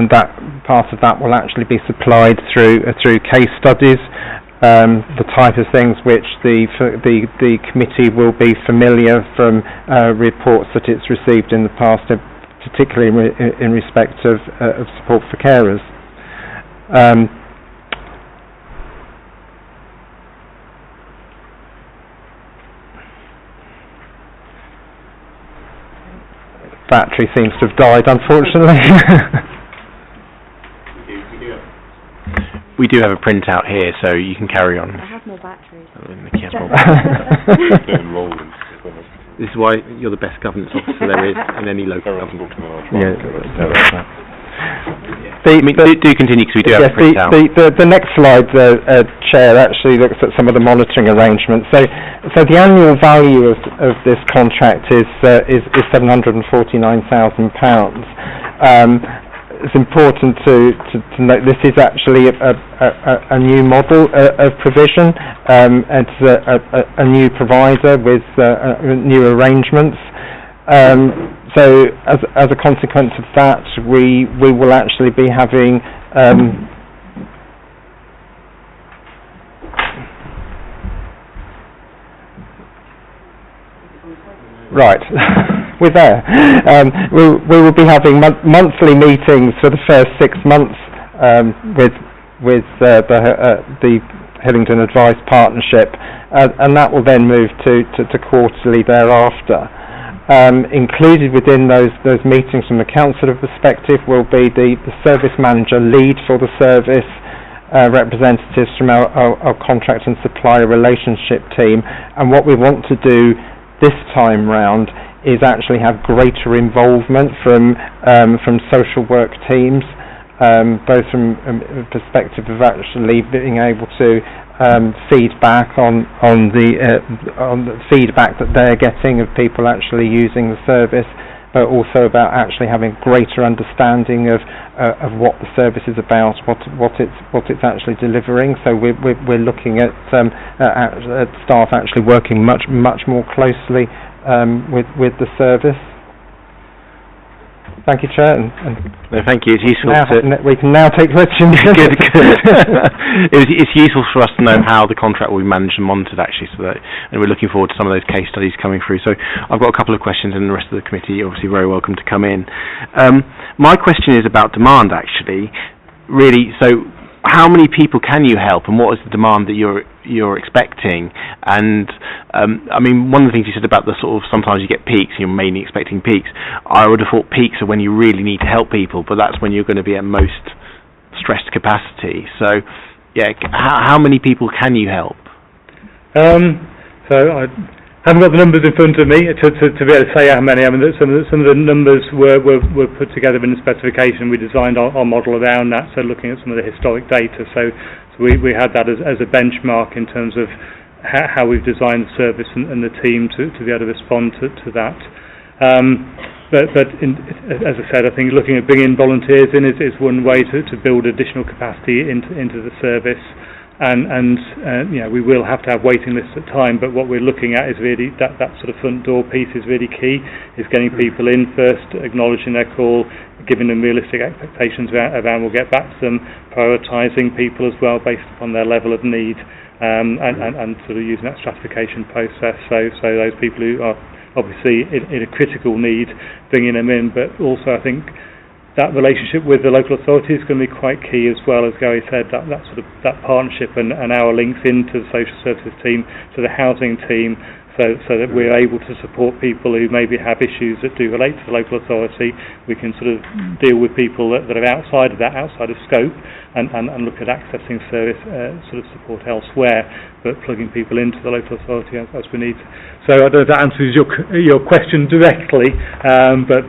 that part of that will actually be supplied through case studies, the type of things which the committee will be familiar from reports that it's received in the past, particularly in respect of support for carers. Battery seems to have died, unfortunately. We do have a printout here, so you can carry on. I have more batteries. This is why you're the best governance officer there is in any local government. Do continue, because we do have a printout. The next slide, Chair, actually looks at some of the monitoring arrangements. So the annual value of this contract is £749,000. It's important to note this is actually a new model of provision. It's a new provider with new arrangements. So as a consequence of that, we will actually be having right. We're there. We will be having monthly meetings for the first 6 months with the Hillingdon Advice Partnership, and that will then move to quarterly thereafter. Included within those meetings from the councillor perspective will be the service manager lead for the service, representatives from our contract and supplier relationship team, and what we want to do this time round is actually have greater involvement from social work teams, both from a perspective of actually being able to feedback on the feedback that they're getting of people actually using the service, but also about actually having greater understanding of what the service is about, what it's actually delivering. So we're looking at staff actually working much more closely with the service. Thank you, Chair. No, thank you. It's useful. We can now take questions. Good. It's useful for us to know how the contract will be managed and monitored, actually, and we're looking forward to some of those case studies coming through. So I've got a couple of questions, and the rest of the committee obviously very welcome to come in. My question is about demand, actually. Really, so how many people can you help, and what is the demand that you're expecting? And I mean, one of the things you said about the sort of sometimes you get peaks, you're mainly expecting peaks. I would have thought peaks are when you really need to help people, but that's when you're going to be at most stressed capacity. So, yeah, how many people can you help? So I haven't got the numbers in front of me to be able to say how many. I mean, some of the numbers were put together in the specification. We designed our model around that, so looking at some of the historic data. So we had that as a benchmark in terms of how we've designed the service and the team to be able to respond to that. But as I said, I think looking at bringing volunteers in is one way to build additional capacity into the service. And you know, we will have to have waiting lists at time, but what we're looking at is really that sort of front door piece is really key, is getting people in first, acknowledging their call, giving them realistic expectations around we'll get back to them, prioritising people as well based upon their level of need, and sort of using that stratification process, so those people who are obviously in a critical need, bringing them in, but also I think that relationship with the local authority is going to be quite key as well, as Gary said, that partnership and our links into the social services team, to the housing team, so that we're able to support people who maybe have issues that do relate to the local authority. We can sort of deal with people that are outside of scope, and look at accessing service sort of support elsewhere, but plugging people into the local authority as we need. So I don't know if that answers your question directly, but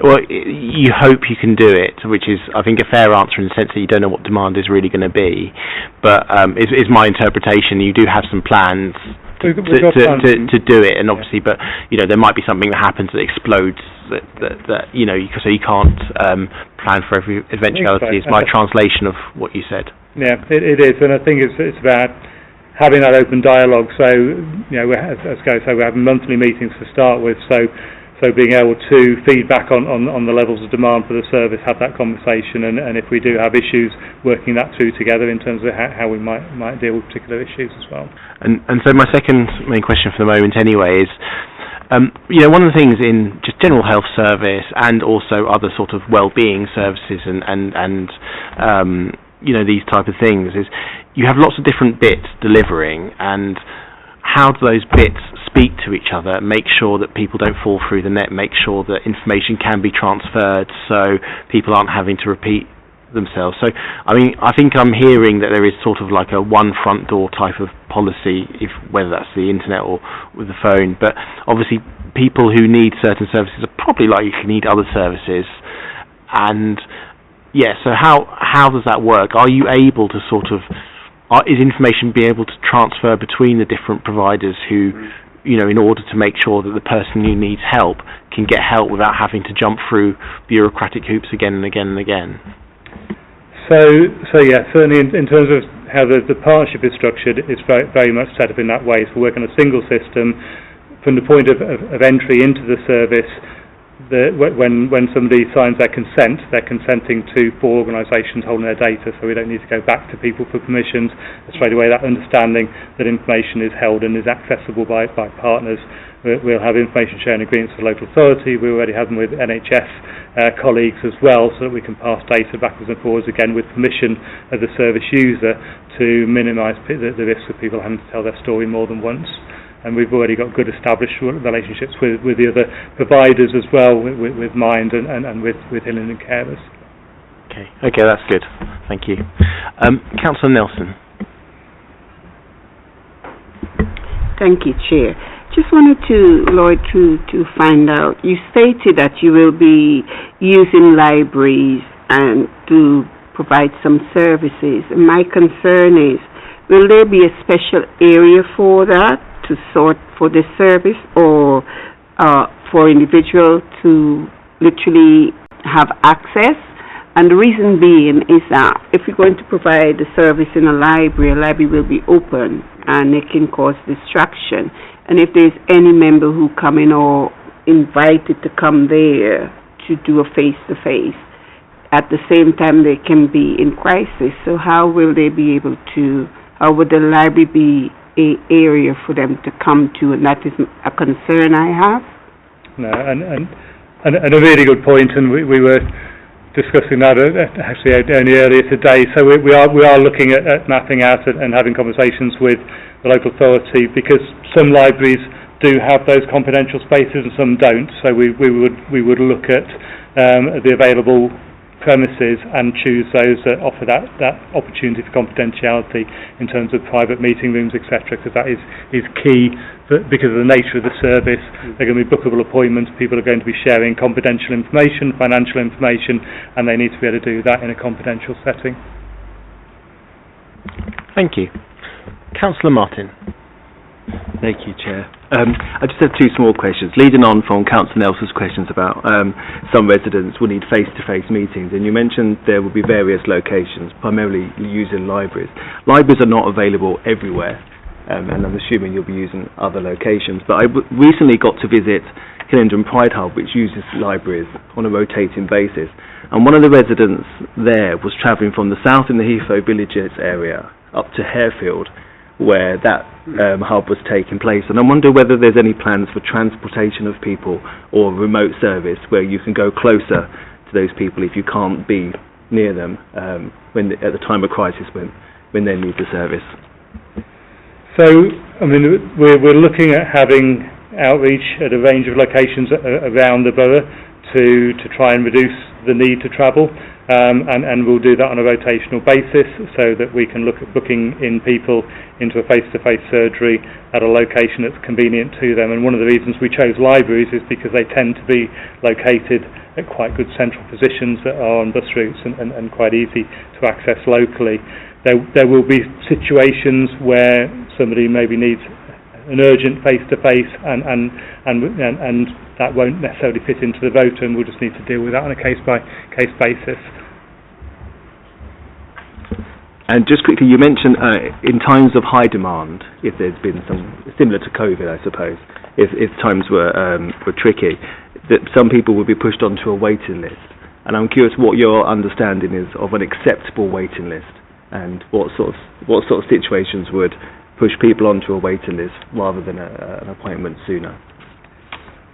well, you hope you can do it, which is, I think, a fair answer in the sense that you don't know what demand is really going to be. But is my interpretation. You do have some plans to do it, and obviously, but you know, there might be something that happens that explodes. That you know, so you can't plan for every eventuality. Is my translation of what you said. Yeah, it is, and I think it's about having that open dialogue. So you know, as Gary said, we're having monthly meetings to start with. So being able to feedback on the levels of demand for the service, have that conversation, and if we do have issues, working that through together in terms of how we might deal with particular issues as well. And so my second main question for the moment anyway is, you know, one of the things in just general health service and also other sort of well-being services and you know, these type of things is you have lots of different bits delivering, and how do those bits speak to each other, make sure that people don't fall through the net, make sure that information can be transferred so people aren't having to repeat themselves. So, I mean, I think I'm hearing that there is sort of like a one front door type of policy, whether that's the internet or with the phone, but obviously people who need certain services are probably likely to need other services. And yeah, so how does that work? Are you able to sort of, is information be able to transfer between the different providers who, you know, in order to make sure that the person who needs help can get help without having to jump through bureaucratic hoops again and again and again? So yeah, certainly in terms of how the partnership is structured, it's very much set up in that way. So we work on a single system from the point of entry into the service. when somebody signs their consent, they're consenting to 4 organisations holding their data, so we don't need to go back to people for permissions. Straight away, that understanding that information is held and is accessible by partners. We'll have information sharing agreements with local authority. We already have them with NHS colleagues as well, so that we can pass data backwards and forwards, again with permission of the service user, to minimise the risk of people having to tell their story more than once. And we've already got good established relationships with the other providers as well, with Mind and with Hillingdon Carers. Okay, that's good. Thank you. Councillor Nelson. Thank you, Chair. Just wanted to, Lloyd, to find out, you stated that you will be using libraries and to provide some services. My concern is, will there be a special area for that, to sort for this service, or for individual to literally have access? And the reason being is that if we're going to provide the service in a library will be open and it can cause distraction. And if there's any member who come in or invited to come there to do a face-to-face, at the same time they can be in crisis. So how will they be able to, how would the library be an area for them to come to? And that is a concern I have. No, and a really good point, and we were discussing that actually only earlier today. So we are looking at mapping out and having conversations with the local authority, because some libraries do have those confidential spaces and some don't. So we would look at the available premises and choose those that offer that opportunity for confidentiality in terms of private meeting rooms, etc., because that is key. Because of the nature of the service, they're going to be bookable appointments, people are going to be sharing confidential information, financial information, and they need to be able to do that in a confidential setting. Thank you. Councillor Martin. Thank you, Chair. I just have 2 small questions, leading on from Councillor Nelson's questions about some residents will need face-to-face meetings, and you mentioned there will be various locations, primarily using libraries. Libraries are not available everywhere, and I'm assuming you'll be using other locations, but I recently got to visit Hillingdon Pride Hub, which uses libraries on a rotating basis, and one of the residents there was travelling from the south in the Heathrow Villages area up to Harefield, where that hub was taking place. And I wonder whether there's any plans for transportation of people or remote service where you can go closer to those people if you can't be near them at the time of crisis when they need the service. So, I mean, we're looking at having outreach at a range of locations around the borough to try and reduce the need to travel. And we'll do that on a rotational basis so that we can look at booking in people into a face-to-face surgery at a location that's convenient to them. And one of the reasons we chose libraries is because they tend to be located at quite good central positions that are on bus routes and quite easy to access locally. There will be situations where somebody maybe needs an urgent face-to-face and that won't necessarily fit into the rota, and we'll just need to deal with that on a case-by-case basis. And just quickly, you mentioned in times of high demand, if there's been some, similar to COVID, I suppose, if times were tricky, that some people would be pushed onto a waiting list. And I'm curious what your understanding is of an acceptable waiting list, and what sort of situations would push people onto a waiting list rather than an appointment sooner.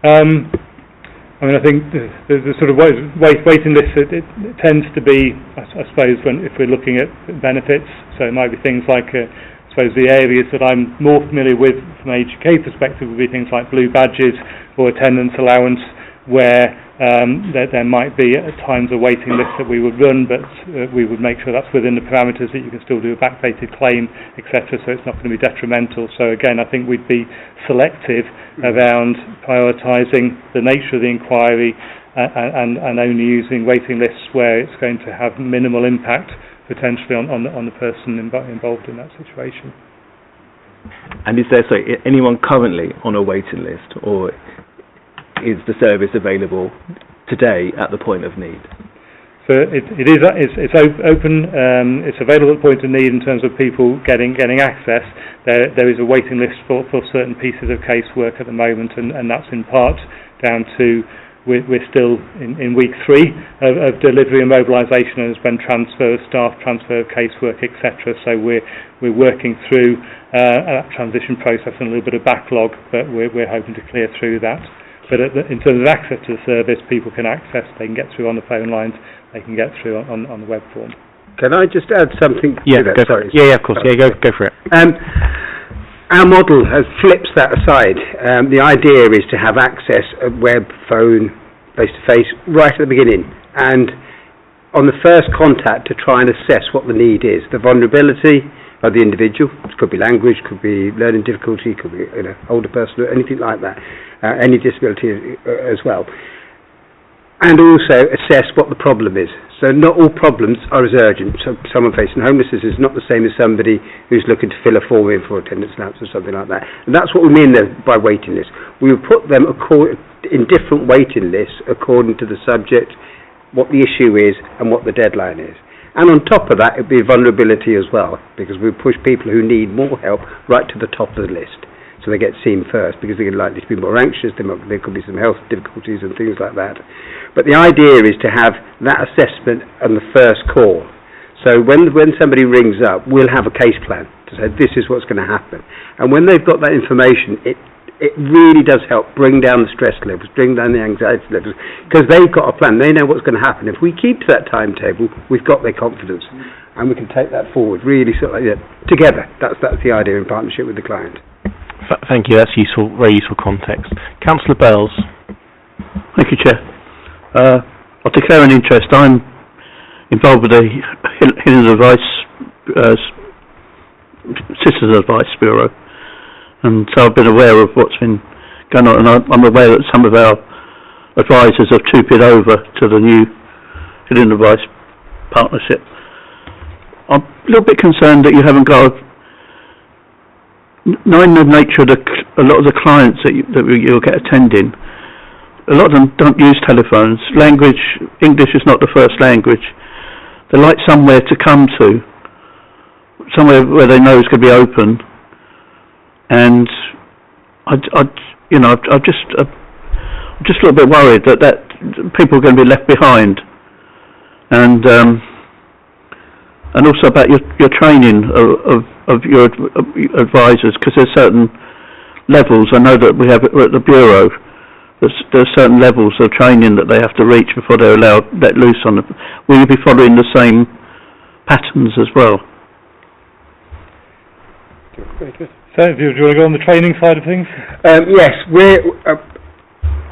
I mean, I think the sort of waiting list, it tends to be, I suppose, if we're looking at benefits, so it might be things like, I suppose the areas that I'm more familiar with from an HK perspective would be things like blue badges or attendance allowance, where there might be at times a waiting list that we would run, but we would make sure that's within the parameters that you can still do a backdated claim, etc., so it's not going to be detrimental. So again, I think we'd be selective around prioritising the nature of the inquiry and only using waiting lists where it's going to have minimal impact potentially on the person involved in that situation. And is there anyone currently on a waiting list, or is the service available today at the point of need? So it's open. It's available at the point of need in terms of people getting access. There is a waiting list for certain pieces of casework at the moment, and that's in part down to we're still in week 3 of delivery and mobilisation, and there's been transfer of staff, transfer of casework, etc. So we're working through that transition process and a little bit of backlog, but we're hoping to clear through that. But in terms of access to the service, people can access, they can get through on the phone lines, they can get through on the web form. Can I just add something to that? Sorry. Yeah, of course. Yeah, go for it. Our model flips that aside. The idea is to have access at web, phone, face-to-face, right at the beginning. And on the first contact to try and assess what the need is. The vulnerability of the individual, it could be language, could be learning difficulty, could be older person, anything like that. Any disability as well. And also assess what the problem is. So not all problems are as urgent. So someone facing homelessness is not the same as somebody who's looking to fill a form in for attendance allowance or something like that. And that's what we mean there by waiting lists. We will put them in different waiting lists according to the subject, what the issue is and what the deadline is. And on top of that, it would be vulnerability as well, because we push people who need more help right to the top of the list. So they get seen first, because they're likely to be more anxious, there could be some health difficulties and things like that. But the idea is to have that assessment on the first call. So when somebody rings up, we'll have a case plan to say this is what's going to happen. And when they've got that information, it really does help bring down the stress levels, bring down the anxiety levels, because they've got a plan, they know what's going to happen. If we keep to that timetable, we've got their confidence, and we can take that forward really sort of together. That's the idea in partnership with the client. Thank you, that's useful, very useful context. Councillor Bells. Thank you, Chair. I'll declare an interest. I'm involved with the Hillingdon Citizens Advice Bureau, and so I've been aware of what's been going on, and I'm aware that some of our advisors have trooped over to the new Hillingdon Advice Partnership. I'm a little bit concerned that you haven't got knowing the nature of a lot of the clients that you'll get attending, a lot of them don't use telephones. English is not the first language. They like somewhere to come to, somewhere where they know it's going to be open. And I'm just a little bit worried that people are going to be left behind. And also about your training of your advisors, because there's certain levels. I know that we have at the Bureau, there's certain levels of training that they have to reach before they're allowed let loose on them. Will you be following the same patterns as well? So, do you want to go on the training side of things? Yes,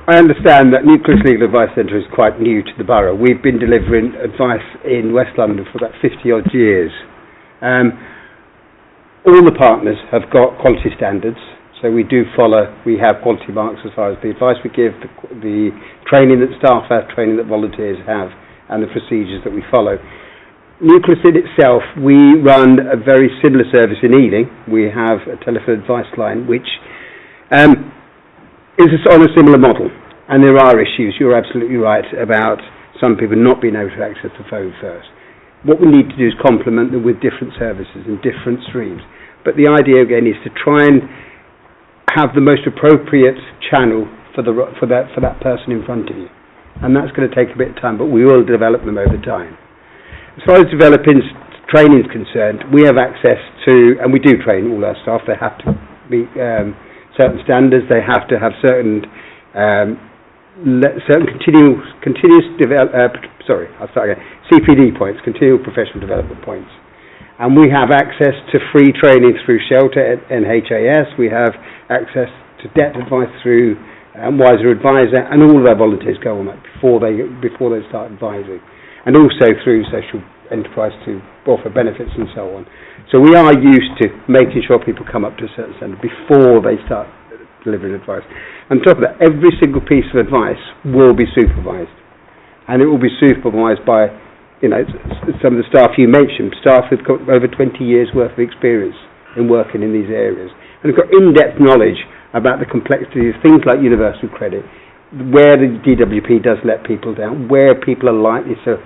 I understand that Nucleus Legal Advice Centre is quite new to the borough. We've been delivering advice in West London for about 50-odd years. All the partners have got quality standards, so we have quality marks as far as the advice we give, the training that staff have, training that volunteers have, and the procedures that we follow. Nucleus in itself, we run a very similar service in Ealing. We have a telephone advice line which is on a similar model, and there are issues. You're absolutely right about some people not being able to access the phone first. What we need to do is complement them with different services and different streams. But the idea again is to try and have the most appropriate channel for that person in front of you, and that's going to take a bit of time, but we will develop them over time. As far as developing training is concerned, we have access to, and we do train all our staff. They have to be certain standards. They have to have certain CPD points, continual professional development points. And we have access to free training through Shelter and HAS. We have access to debt advice through Wiser Advisor, and all of our volunteers go on that before they start advising, and also through social enterprise to offer benefits and so on. So we are used to making sure people come up to a certain standard before they start delivering advice. On top of that, every single piece of advice will be supervised, and it will be supervised by, some of the staff you mentioned, staff who've got over 20 years worth of experience in working in these areas, and have got in-depth knowledge about the complexity of things like universal credit, where the DWP does let people down, where people are likely to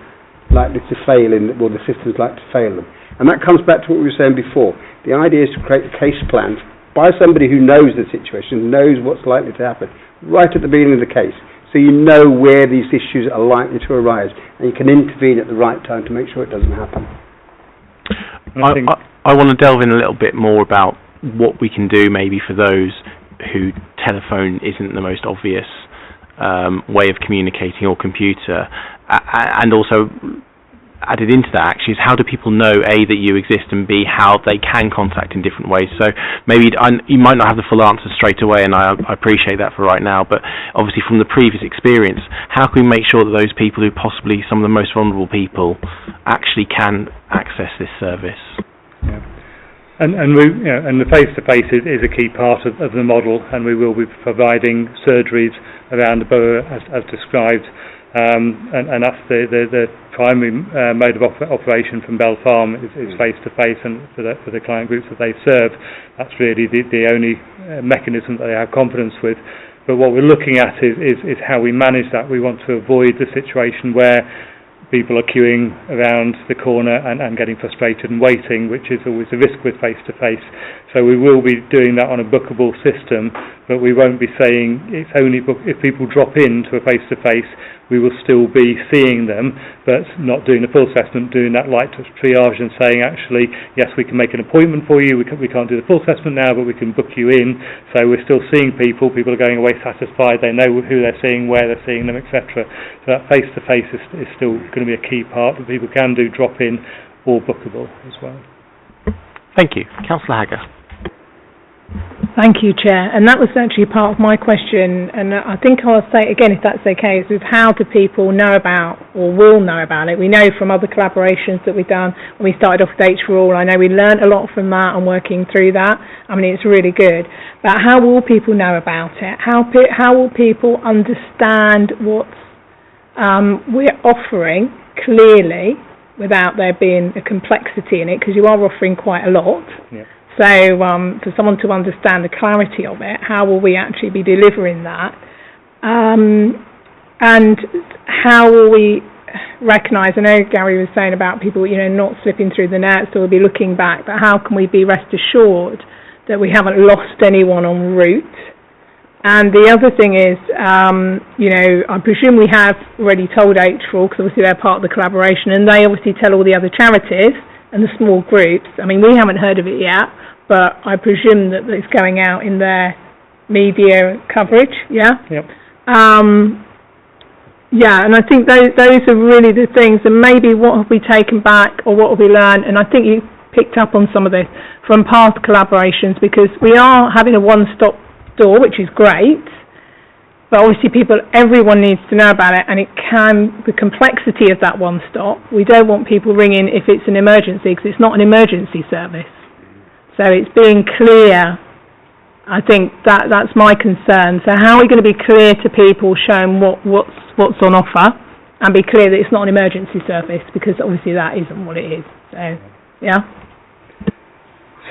fail the systems like to fail them. And that comes back to what we were saying before. The idea is to create case plans by somebody who knows the situation, knows what's likely to happen, right at the beginning of the case, So you know where these issues are likely to arise, and you can intervene at the right time to make sure it doesn't happen. I want to delve in a little bit more about what we can do maybe for those who telephone isn't the most obvious way of communicating, or computer, and also added into that actually is how do people know A, that you exist, and B, how they can contact in different ways. So maybe you might not have the full answer straight away, and I appreciate that for right now, but obviously from the previous experience, how can we make sure that those people who possibly some of the most vulnerable people actually can access this service? Yeah. And the face-to-face is a key part of the model, and we will be providing surgeries around the borough as described. And that's the primary mode of operation from Bell Farm is face-to-face, and for the client groups that they serve, that's really the only mechanism that they have confidence with. But what we're looking at is how we manage that. We want to avoid the situation where people are queuing around the corner and getting frustrated and waiting, which is always a risk with face-to-face. So we will be doing that on a bookable system, but we won't be saying it's only if people drop into a face-to-face, we will still be seeing them, but not doing the full assessment, doing that light touch triage and saying, actually, yes, we can make an appointment for you, we can't do the full assessment now, but we can book you in. So we're still seeing people are going away satisfied, they know who they're seeing, where they're seeing them, etc. So that face-to-face is still going to be a key part that people can do drop-in or bookable as well. Thank you. Councillor Hagger. Thank you, Chair. And that was actually part of my question, and I think I'll say it again, if that's okay, is with how do people know about, or will know about it. We know from other collaborations that we've done, when we started off with H4All, I know we learnt a lot from that and working through that. I mean, it's really good. But how will people know about it? How will people understand what we're offering clearly without there being a complexity in it, because you are offering quite a lot. Yeah. So for someone to understand the clarity of it, how will we actually be delivering that? And how will we recognise, I know Gary was saying about people, not slipping through the net, so we'll be looking back, but how can we be rest assured that we haven't lost anyone en route? And the other thing is, I presume we have already told H4All, because obviously they're part of the collaboration, and they obviously tell all the other charities and the small groups. I mean, we haven't heard of it yet, but I presume that it's going out in their media coverage, yeah? Yep. And I think those are really the things, and maybe what have we taken back or what have we learned, and I think you picked up on some of this from past collaborations, because we are having a one-stop door, which is great, but obviously everyone needs to know about it, and the complexity of that one stop, we don't want people ringing if it's an emergency, because it's not an emergency service. So it's being clear. I think that's my concern. So how are we going to be clear to people, showing what's on offer, and be clear that it's not an emergency service, because obviously that isn't what it is. So, yeah.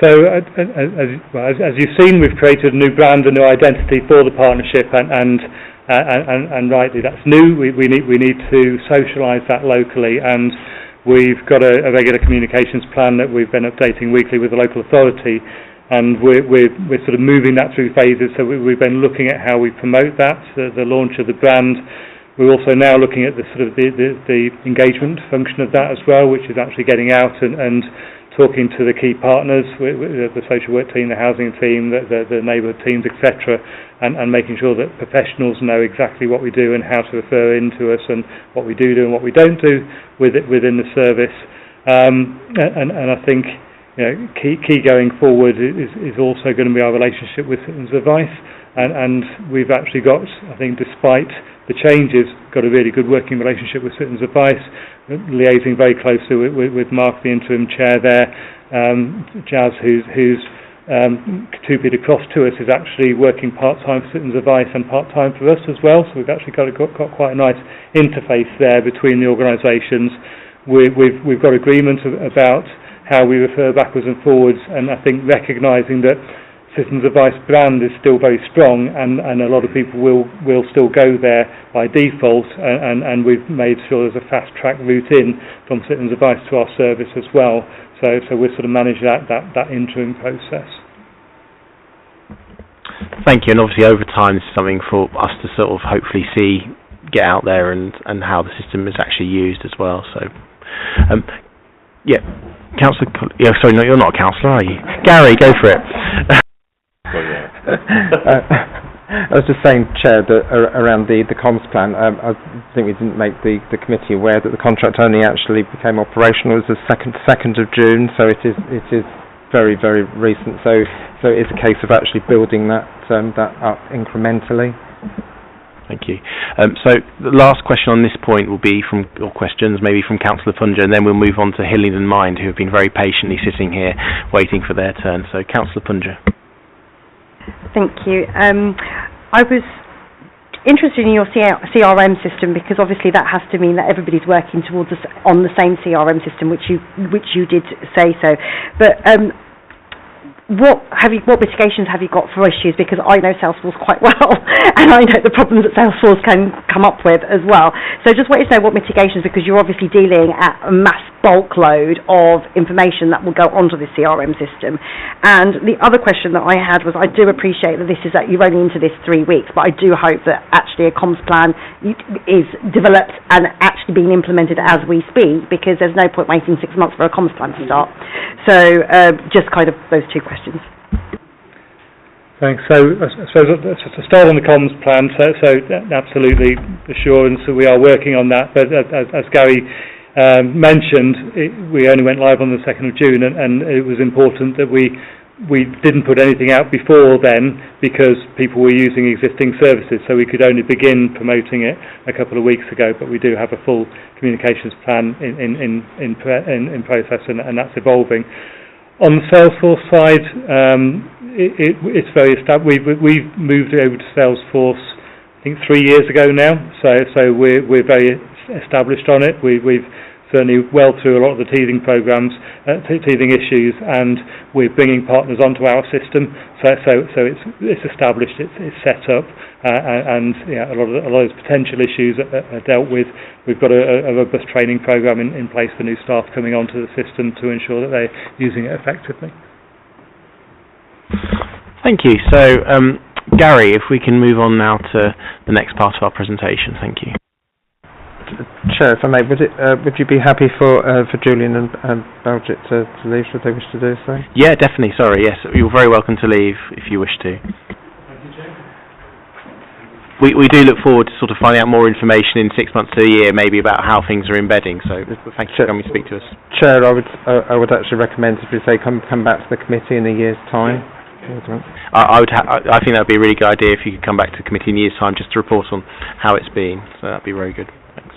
So, as you've seen, we've created a new brand, a new identity for the partnership, and rightly, that's new. We need to socialise that locally, and we've got a regular communications plan that we've been updating weekly with the local authority, and we're sort of moving that through phases. So we've been looking at how we promote that, the launch of the brand. We're also now looking at the sort of the engagement function of that as well, which is actually getting out and talking to the key partners, the social work team, the housing team, the neighbourhood teams, etc., and making sure that professionals know exactly what we do and how to refer into us, and what we do and what we don't do within the service. And I think key going forward is also going to be our relationship with Citizens Advice, and we've actually got, I think, despite the changes, got a really good working relationship with Citizens Advice, liaising very closely with Mark, the interim chair there. Jazz, who's two-feet across to us, is actually working part-time for Citizens Advice and part-time for us as well, so we've actually got quite a nice interface there between the organisations. We've got agreement about how we refer backwards and forwards, and I think recognising that Citizens Advice brand is still very strong, and a lot of people will still go there by default, and we've made sure there's a fast track route in from Citizens Advice to our service as well. So we're sort of managing that interim process. Thank you, and obviously over time this is something for us to sort of hopefully see get out there and how the system is actually used as well. So, yeah, Councillor. Yeah, sorry, no, you're not a councillor, are you? Gary, go for it. I was just saying, Chair, that around the comms plan, I think we didn't make the committee aware that the contract only actually became operational as the 2nd of June, so it is very, very recent. So it's a case of actually building that up incrementally. Thank you. So the last question on this point will be or questions maybe from Councillor Punja, and then we'll move on to Hillingdon Mind, who have been very patiently sitting here waiting for their turn. So Councillor Punja. Thank you. I was interested in your CRM system, because obviously that has to mean that everybody's working towards on the same CRM system, which you did say so. But what mitigations have you got for issues? Because I know Salesforce quite well, and I know the problems that Salesforce can come up with as well. So just wanted to know what mitigations, because you're obviously dealing at a mass bulk load of information that will go onto the CRM system. And the other question that I had was, I do appreciate that you're only into this 3 weeks, but I do hope that actually a comms plan is developed and actually being implemented as we speak, because there's no point waiting 6 months for a comms plan to start. So just kind of those two questions. Thanks. So to start on the comms plan, so absolutely assurance that we are working on that, but as Gary mentioned, we only went live on the 2nd of June, and it was important that we didn't put anything out before then, because people were using existing services, so we could only begin promoting it a couple of weeks ago. But we do have a full communications plan in process, and that's evolving. On the Salesforce side, it's very established. We've moved over to Salesforce, I think 3 years ago now, so we're very established on it. We've certainly well through a lot of the teething programs, teething issues, and we're bringing partners onto our system. So it's established, it's set up, and a lot of those potential issues are dealt with. We've got a robust training program in place for new staff coming onto the system to ensure that they're using it effectively. Thank you. So, Gary, if we can move on now to the next part of our presentation. Thank you. Chair, if I may, would you be happy for Julian and Balgit to leave, should they wish to do so? Yeah, definitely. Sorry, yes, you're very welcome to leave if you wish to. We do look forward to sort of finding out more information in 6 months to a year, maybe about how things are embedding. So, thank you for coming to speak to us. Chair, I would actually recommend, if you say come back to the committee in a year's time. I think that would be a really good idea if you could come back to the committee in a year's time just to report on how it's been. So that'd be very good. Thanks.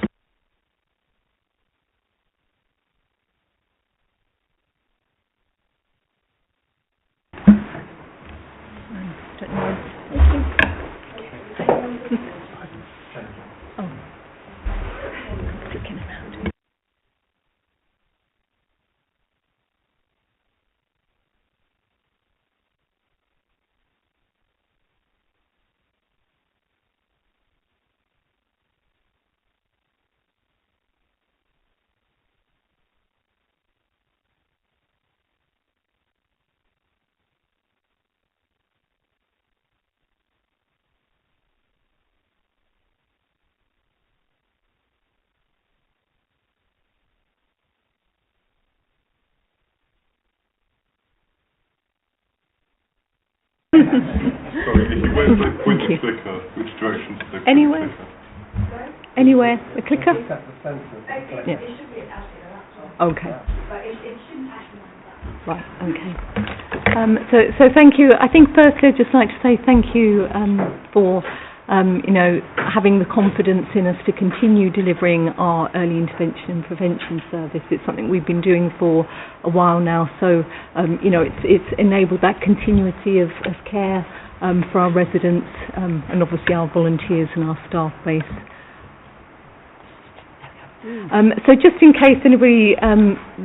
Sorry, if you went to the clicker, which direction to the Anywhere. clicker? Anywhere. The clicker? Yeah. Okay. Right, okay. So thank you. I think firstly I'd just like to say thank you for having the confidence in us to continue delivering our early intervention and prevention service. It's something we've been doing for a while now, so it's enabled that continuity of care for our residents and obviously our volunteers and our staff base. So just in case anybody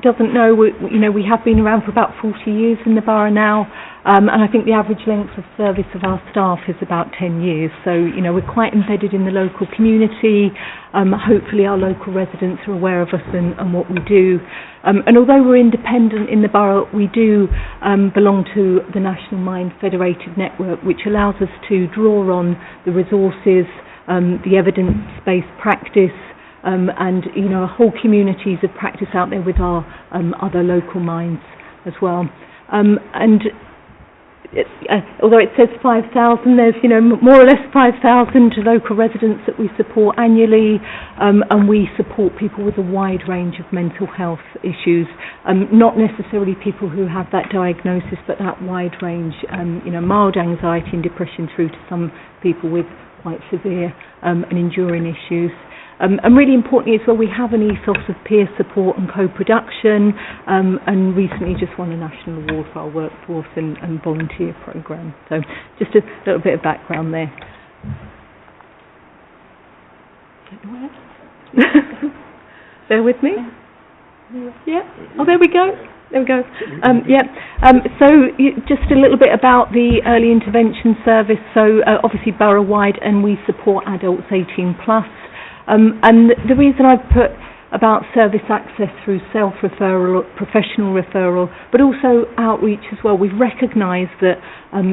doesn't know, we have been around for about 40 years in the borough now. And I think the average length of service of our staff is about 10 years. So, you know, we're quite embedded in the local community. Hopefully our local residents are aware of us and what we do. And although we're independent in the borough, we do belong to the National Mind Federated Network, which allows us to draw on the resources, the evidence-based practice, and, you know, whole communities of practice out there with our other local minds as well. Although it says 5,000, there's, you know, more or less 5,000 local residents that we support annually, and we support people with a wide range of mental health issues, not necessarily people who have that diagnosis, but that wide range, you know, mild anxiety and depression through to some people with quite severe and enduring issues. And really importantly as well, we have an ethos of peer support and co-production, and recently just won a national award for our workforce and volunteer programme. So just a little bit of background there. Bear with me. Yeah. Oh, there we go. There we go. So just a little bit about the early intervention service. So obviously borough-wide, and we support adults 18 plus. And the reason I've put about service access through self-referral, professional referral, but also outreach as well. We've recognised that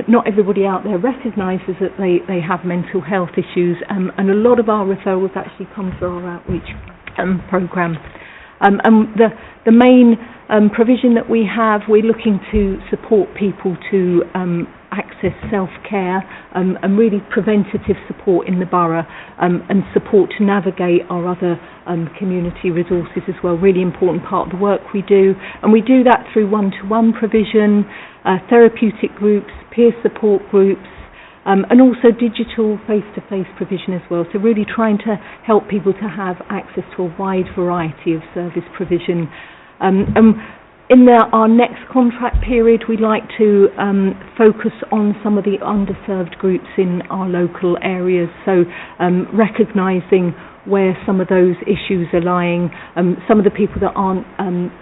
not everybody out there recognises that they have mental health issues, and a lot of our referrals actually come through our outreach programme. And the main provision that we have, we're looking to support people to access self-care and really preventative support in the borough, and support to navigate our other community resources as well. Really important part of the work we do, and we do that through one-to-one provision, therapeutic groups, peer support groups, and also digital face-to-face provision as well. So really trying to help people to have access to a wide variety of service provision. In our next contract period, we'd like to focus on some of the underserved groups in our local areas, so recognising where some of those issues are lying, some of the people that aren't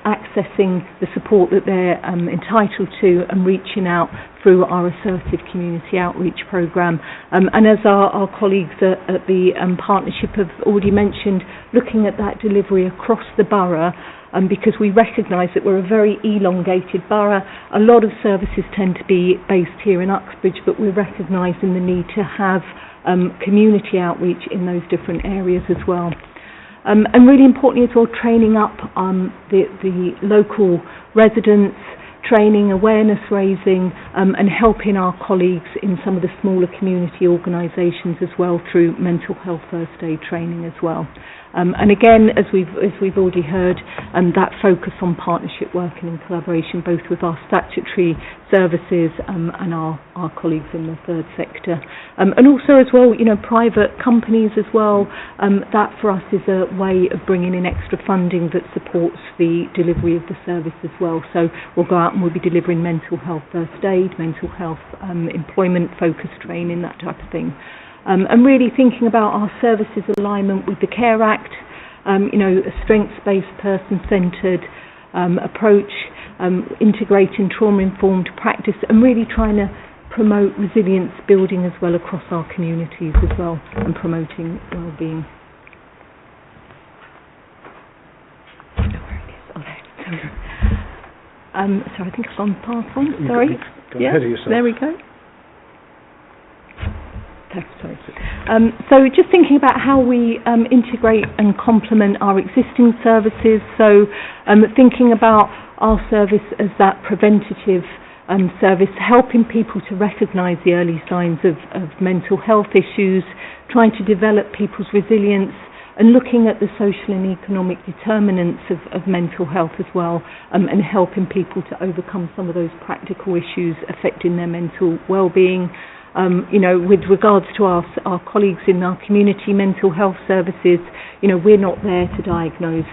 accessing the support that they're entitled to, and reaching out through our assertive community outreach programme. And as our colleagues at the partnership have already mentioned, looking at that delivery across the borough, because we recognise that we're a very elongated borough. A lot of services tend to be based here in Uxbridge, but we're recognising the need to have community outreach in those different areas as well. And really importantly as well, training up the local residents, training, awareness raising, and helping our colleagues in some of the smaller community organisations as well through mental health first aid training as well. And again, as we've already heard, that focus on partnership working and collaboration both with our statutory services and our colleagues in the third sector. And also as well, you know, private companies as well. That for us is a way of bringing in extra funding that supports the delivery of the service as well. So we'll go out and we'll be delivering mental health first aid, mental health employment focused training, that type of thing. And really thinking about our services alignment with the Care Act, you know, a strengths-based, person-centred approach, integrating trauma-informed practice, and really trying to promote resilience building as well across our communities as well, and promoting well-being. So I think I've gone past one, sorry. Go ahead of yourself. There we go. Sorry. So just thinking about how we integrate and complement our existing services, so thinking about our service as that preventative service, helping people to recognise the early signs of mental health issues, trying to develop people's resilience, and looking at the social and economic determinants of mental health as well, and helping people to overcome some of those practical issues affecting their mental well-being. You know, with regards to our colleagues in our community mental health services, you know, we're not there to diagnose.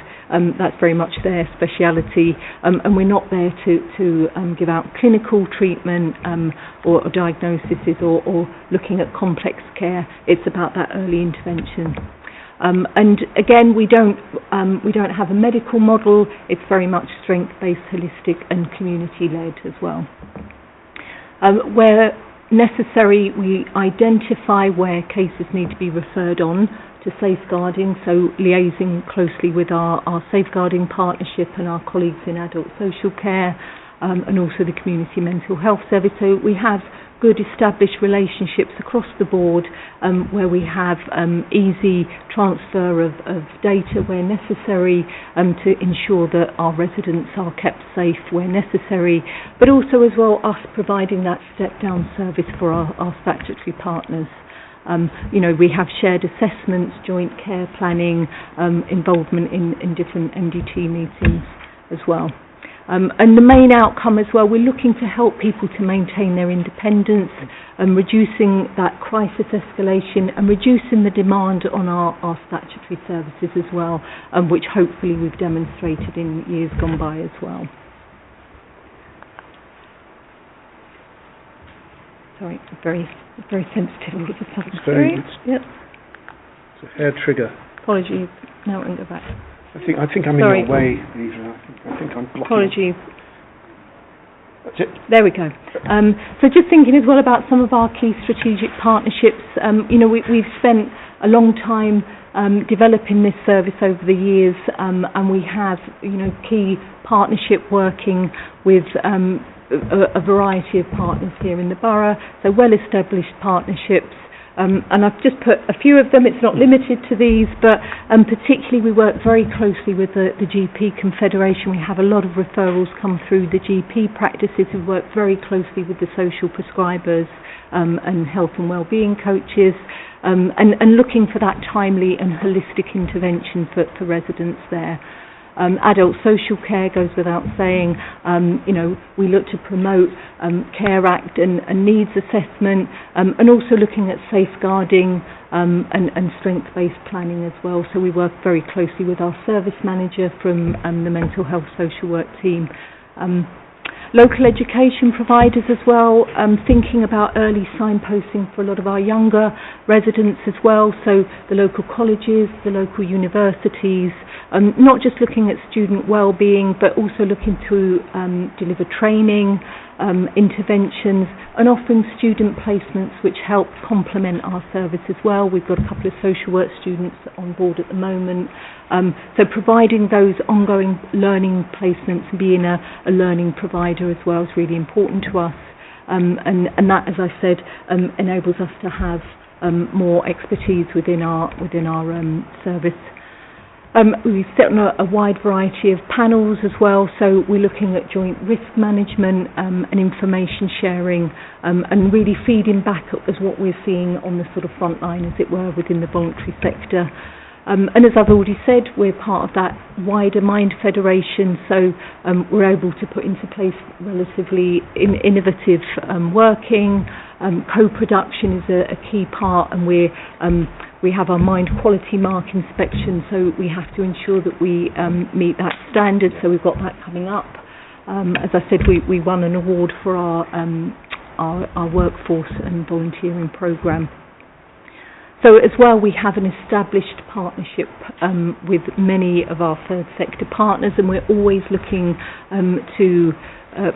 That's very much their speciality, and we're not there to give out clinical treatment or diagnoses or looking at complex care. It's about that early intervention. And again, we don't have a medical model. It's very much strength-based, holistic, and community-led as well. Where necessary, we identify where cases need to be referred on to safeguarding, so liaising closely with our safeguarding partnership and our colleagues in adult social care, and also the community mental health service. So we have good established relationships across the board, where we have easy transfer of data where necessary, to ensure that our residents are kept safe where necessary, but also as well us providing that step down service for our statutory partners. We have shared assessments, joint care planning, involvement in different MDT meetings as well. And the main outcome as well, we're looking to help people to maintain their independence and reducing that crisis escalation and reducing the demand on our statutory services as well, which hopefully we've demonstrated in years gone by as well. Sorry, very sensitive all of a sudden. It's a hair trigger. Apologies. No, I can go back. I think I'm in your way, Eva. I think I'm blocking. Apologies. That's it. There we go. So just thinking as well about some of our key strategic partnerships. We've spent a long time developing this service over the years, and we have, key partnership working with a variety of partners here in the borough. So well-established partnerships. And I've just put a few of them. It's not limited to these, but particularly we work very closely with the GP Confederation. We have a lot of referrals come through the GP practices. We work very closely with the social prescribers and health and wellbeing coaches, and looking for that timely and holistic intervention for residents there. Adult social care goes without saying. We look to promote Care Act and needs assessment, and also looking at safeguarding and strength-based planning as well. So we work very closely with our service manager from the mental health social work team. Local education providers as well, thinking about early signposting for a lot of our younger residents as well, so the local colleges, the local universities, not just looking at student well-being, but also looking to deliver training, interventions, and offering student placements which help complement our service as well. We've got a couple of social work students on board at the moment. So providing those ongoing learning placements and being a learning provider as well is really important to us. And that, as I said, enables us to have more expertise within our service. We sit on a wide variety of panels as well, so we're looking at joint risk management and information sharing, and really feeding back up as what we're seeing on the sort of front line, as it were, within the voluntary sector. And as I've already said, we're part of that wider Mind Federation, so we're able to put into place relatively innovative working. Co-production is a key part, and we have our Mind Quality Mark inspection, so we have to ensure that we meet that standard, so we've got that coming up. As I said, we won an award for our workforce and volunteering programme. So as well, we have an established partnership with many of our third sector partners, and we're always looking to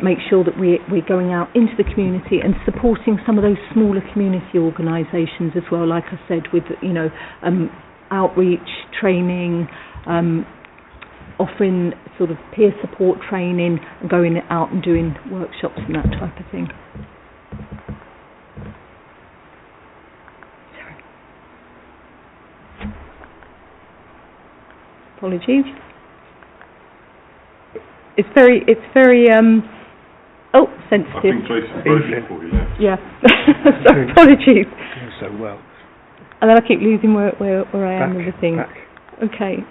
make sure that we're going out into the community and supporting some of those smaller community organisations as well, like I said, with outreach, training, offering sort of peer support training, and going out and doing workshops and that type of thing. Apologies. It's very sensitive. I think Tracy's broken before you left. Yeah. So apologies. Doing so well. And then I keep losing where I am with the thing. Back. Okay.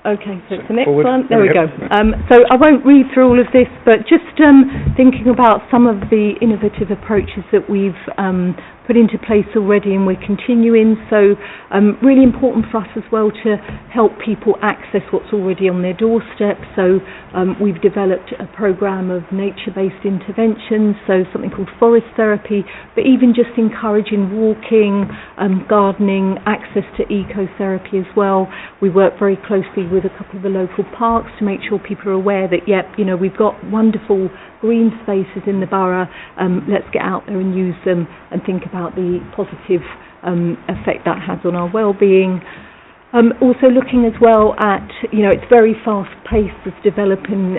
Okay, so it's the next forward. one. There we go. So I won't read through all of this, but just thinking about some of the innovative approaches that we've put into place already, and we're continuing. So really important for us as well to help people access what's already on their doorstep. So we've developed a program of nature-based interventions, so something called forest therapy, but even just encouraging walking, gardening, access to ecotherapy as well. We work very closely with a couple of the local parks to make sure people are aware that, we've got wonderful green spaces in the borough. Let's get out there and use them and think about the positive effect that has on our well-being. Also looking as well at, it's very fast-paced, it's developing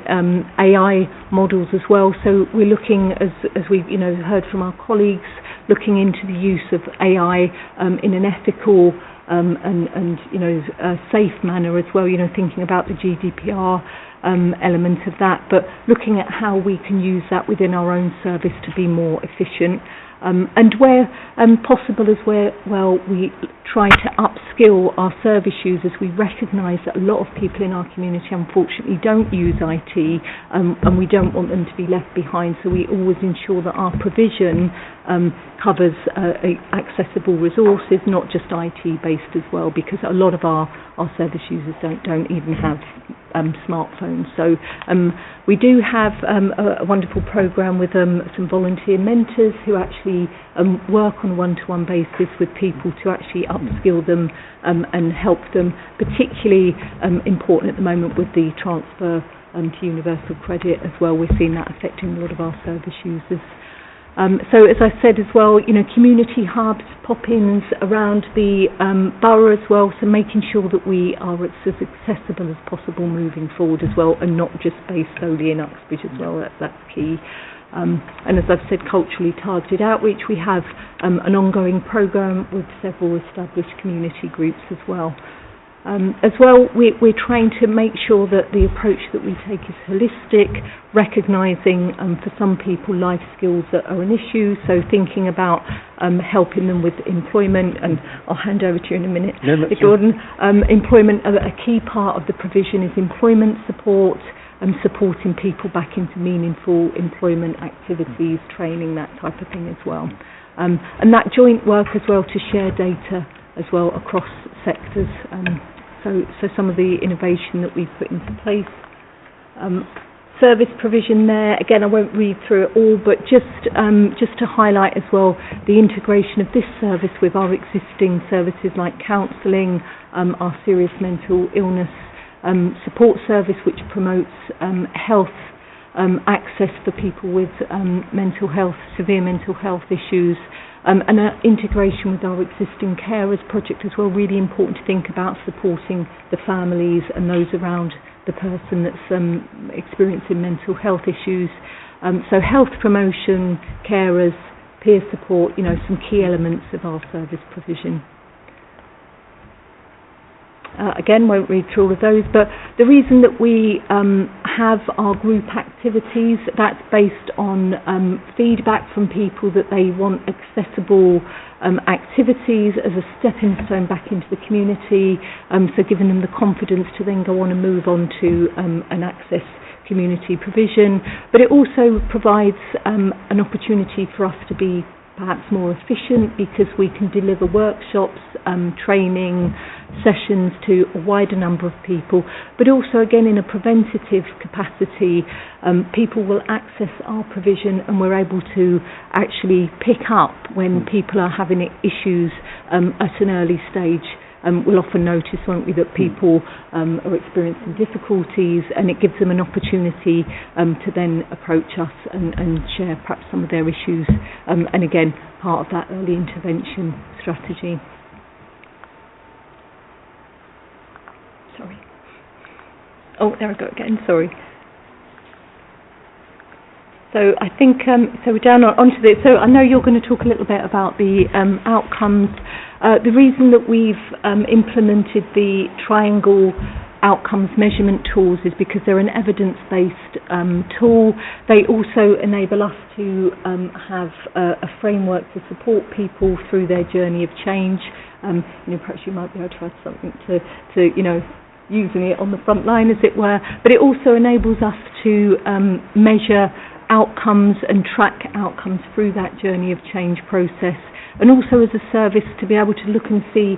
AI models as well. So we're looking, as we've heard from our colleagues, looking into the use of AI in an ethical and safe manner as well. Thinking about the GDPR element of that, but looking at how we can use that within our own service to be more efficient. And where possible as well, we try to upskill our service users. We recognise that a lot of people in our community unfortunately don't use IT, and we don't want them to be left behind, so we always ensure that our provision covers accessible resources, not just IT based as well, because a lot of our service users don't even have smartphones. So we do have a wonderful programme with some volunteer mentors who actually work on a one-to-one basis with people to actually upskill them and help them, particularly important at the moment with the transfer to universal credit as well. We're seeing that affecting a lot of our service users. So as I said as well, community hubs, pop-ins around the borough as well, so making sure that we are as accessible as possible moving forward as well, and not just based solely in Uxbridge as well. That's key. And as I've said, culturally targeted outreach. We have an ongoing programme with several established community groups as well. As well, we're trying to make sure that the approach that we take is holistic, recognising for some people life skills that are an issue, so thinking about helping them with employment, and I'll hand over to you in a minute, Gordon. Employment, a key part of the provision is employment support, and supporting people back into meaningful employment activities, training, that type of thing as well. And that joint work as well to share data as well across sectors. So some of the innovation that we've put into place. Service provision there, again I won't read through it all, but just to highlight as well the integration of this service with our existing services like counselling, our serious mental illness support service, which promotes health access for people with mental health, severe mental health issues, and an integration with our existing carers project as well. Really important to think about supporting the families and those around the person that's experiencing mental health issues. So health promotion, carers, peer support, some key elements of our service provision. Again, won't read through all of those, but the reason that we have our group activities, that's based on feedback from people that they want accessible activities as a stepping stone back into the community, so giving them the confidence to then go on and move on to an access community provision. But it also provides an opportunity for us to be perhaps more efficient, because we can deliver workshops, training, sessions to a wider number of people, but also again in a preventative capacity, people will access our provision and we're able to actually pick up when people are having issues at an early stage. We'll often notice, won't we, that people are experiencing difficulties, and it gives them an opportunity to then approach us and share perhaps some of their issues, and again part of that early intervention strategy. Sorry. Oh, there I go again, sorry. So I think, so we're down onto this. So I know you're going to talk a little bit about the outcomes. The reason that we've implemented the triangle outcomes measurement tools is because they're an evidence-based tool. They also enable us to have a framework to support people through their journey of change. Perhaps you might be able to add something to using it on the front line, as it were. But it also enables us to measure outcomes and track outcomes through that journey of change process. and also as a service to be able to look and see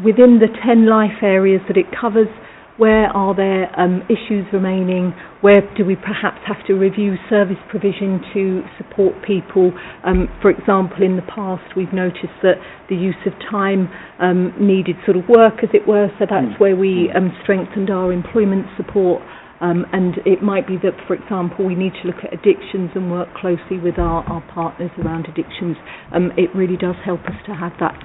within the 10 life areas that it covers, where are there issues remaining, where do we perhaps have to review service provision to support people. For example, in the past we've noticed that the use of time needed sort of work, as it were, so that's where we strengthened our employment support. And it might be that, for example, we need to look at addictions and work closely with our partners around addictions. It really does help us to have that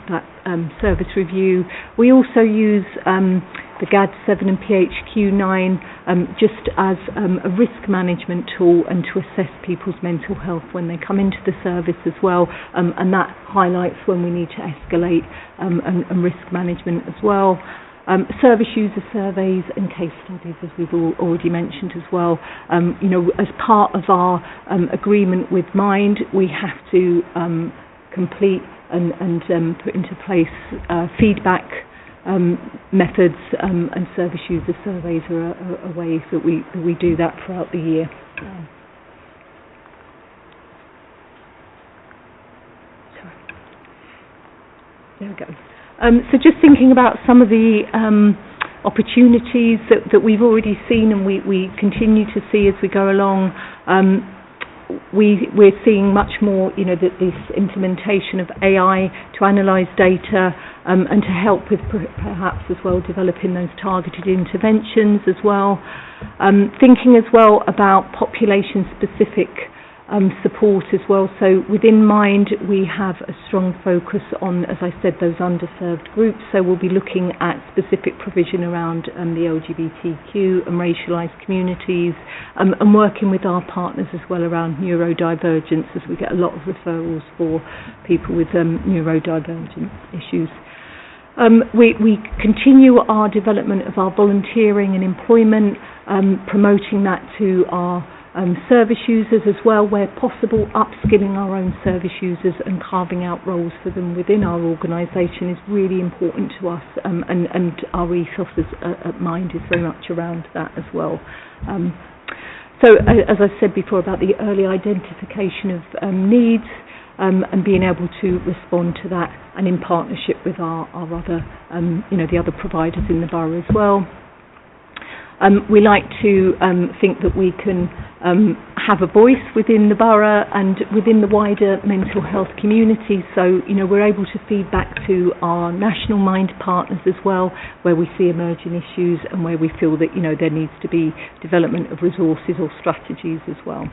service review. We also use the GAD7 and PHQ9 just as a risk management tool and to assess people's mental health when they come into the service as well, and that highlights when we need to escalate and risk management as well. Service user surveys and case studies, as we've already mentioned as well. You know, as part of our agreement with Mind, we have to complete and put into place feedback methods, and service user surveys are a way that we do that throughout the year. There we go. So just thinking about some of the opportunities that we've already seen and we continue to see as we go along, we're seeing much more, you know, that this implementation of AI to analyse data and to help with perhaps as well developing those targeted interventions as well. Thinking as well about population-specific support as well. So within Mind we have a strong focus on, as I said, those underserved groups. So we'll be looking at specific provision around the LGBTQ and racialised communities, and working with our partners as well around neurodivergence, as we get a lot of referrals for people with neurodivergent issues. We continue our development of our volunteering and employment, promoting that to our service users as well, where possible, upskilling our own service users and carving out roles for them within our organisation is really important to us, and our ethos at Mind is very much around that as well. So as I said before about the early identification of needs, and being able to respond to that, and in partnership with our other, you know, the other providers in the borough as well. We like to think that we can have a voice within the borough and within the wider mental health community. So, you know, we're able to feed back to our national Mind partners as well, where we see emerging issues and where we feel that, you know, there needs to be development of resources or strategies as well.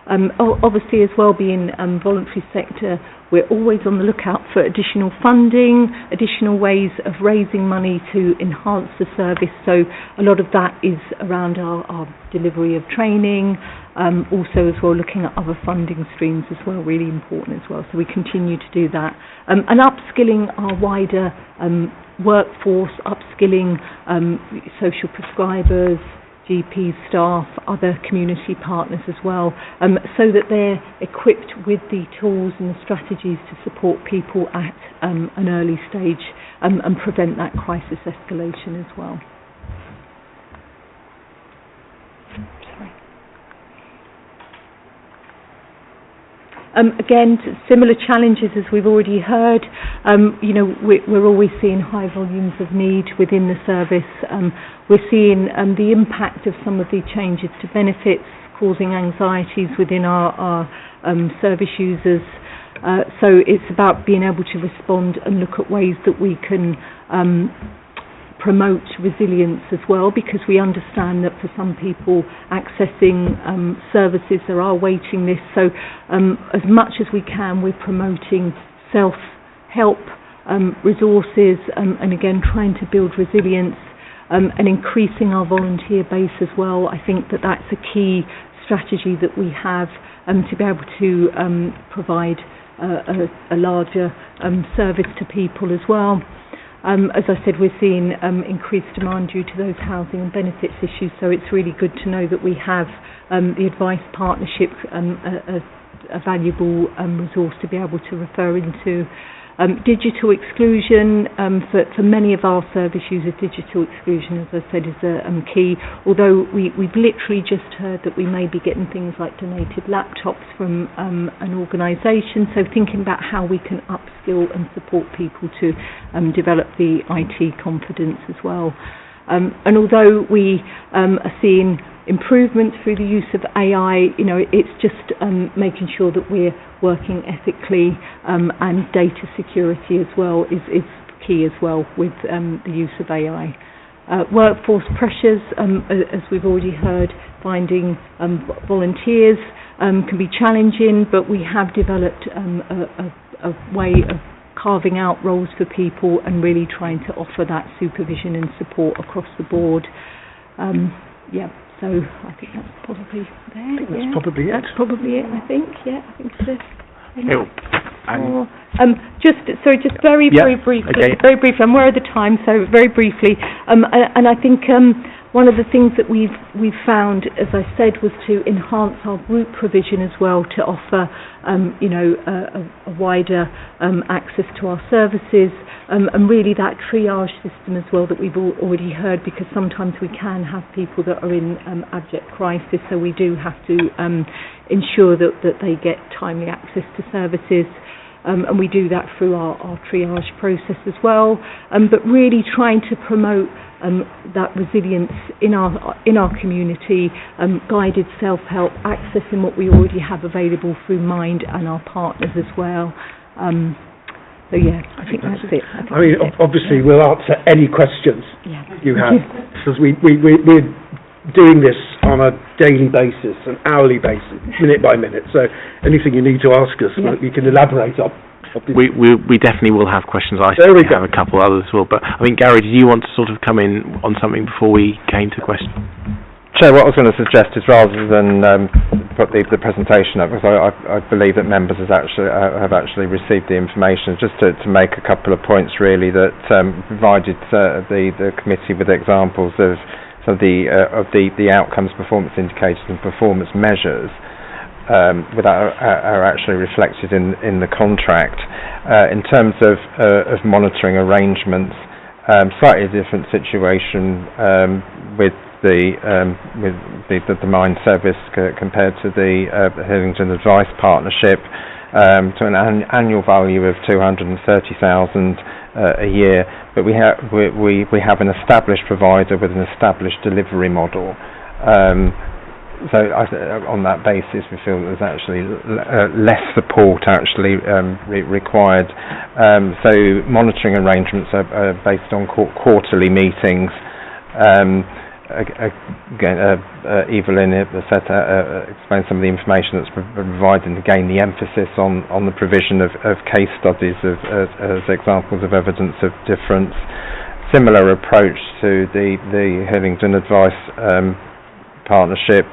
Obviously as well, being voluntary sector, we're always on the lookout for additional funding, additional ways of raising money to enhance the service. So a lot of that is around our delivery of training, also as well looking at other funding streams as well, really important as well. So we continue to do that. And upskilling our wider workforce, upskilling social prescribers, GP staff, other community partners as well, so that they're equipped with the tools and the strategies to support people at an early stage, and prevent that crisis escalation as well. Again, similar challenges as we've already heard. You know, we're always seeing high volumes of need within the service. We're seeing the impact of some of the changes to benefits causing anxieties within our service users. So it's about being able to respond and look at ways that we can promote resilience as well, because we understand that for some people accessing services, there are waiting lists. So as much as we can, we're promoting self-help resources, and again trying to build resilience, and increasing our volunteer base as well. I think that that's a key strategy that we have, to be able to provide a larger service to people as well. As I said, we're seeing increased demand due to those housing and benefits issues, so it's really good to know that we have the advice partnership, a valuable resource to be able to refer into. Digital exclusion, for many of our service users, digital exclusion, as I said, is key, although we've literally just heard that we may be getting things like donated laptops from an organisation, so thinking about how we can upskill and support people to develop the IT confidence as well. And although we are seeing improvements through the use of AI, it's just making sure that we're working ethically, and data security as well is key as well with the use of AI. Workforce pressures, as we've already heard, finding volunteers can be challenging, but we have developed a way of carving out roles for people and really trying to offer that supervision and support across the board. So I think that's probably there. That's probably it. That's probably it, I think. Yeah, I think so. Just very briefly. Okay. Very briefly. I'm aware of the time, so very briefly. And I think one of the things that we've found, as I said, was to enhance our group provision as well, to offer a wider access to our services, and really that triage system as well that we've already heard, because sometimes we can have people that are in abject crisis, so we do have to ensure that they get timely access to services. And we do that through our triage process as well, but really trying to promote that resilience in our community, guided self-help, accessing what we already have available through Mind and our partners as well. So I think that's it. Obviously we'll answer any questions you have, because we're doing this on a daily basis, an hourly basis, minute by minute. So anything you need to ask us, we can elaborate on. We definitely will have questions. I have a couple others as well, but I think, Gary, do you want to sort of come in on something before we came to questions? Chair, what I was going to suggest is, rather than put the presentation up, because I believe that members have actually received the information, just to make a couple of points really that provided the committee with examples of the outcomes, performance indicators and performance measures are actually reflected in the contract. In terms of monitoring arrangements, slightly different situation with the Mind service compared to the Hillingdon Advice Partnership, to an annual value of 230,000 a year, but we have an established provider with an established delivery model. So on that basis, we feel that there's actually less support actually required. So monitoring arrangements are based on quarterly meetings. Again, Evelyn explained some of the information that's provided, and again the emphasis on the provision of case studies as examples of evidence of difference. Similar approach to the Hillingdon Advice Partnership.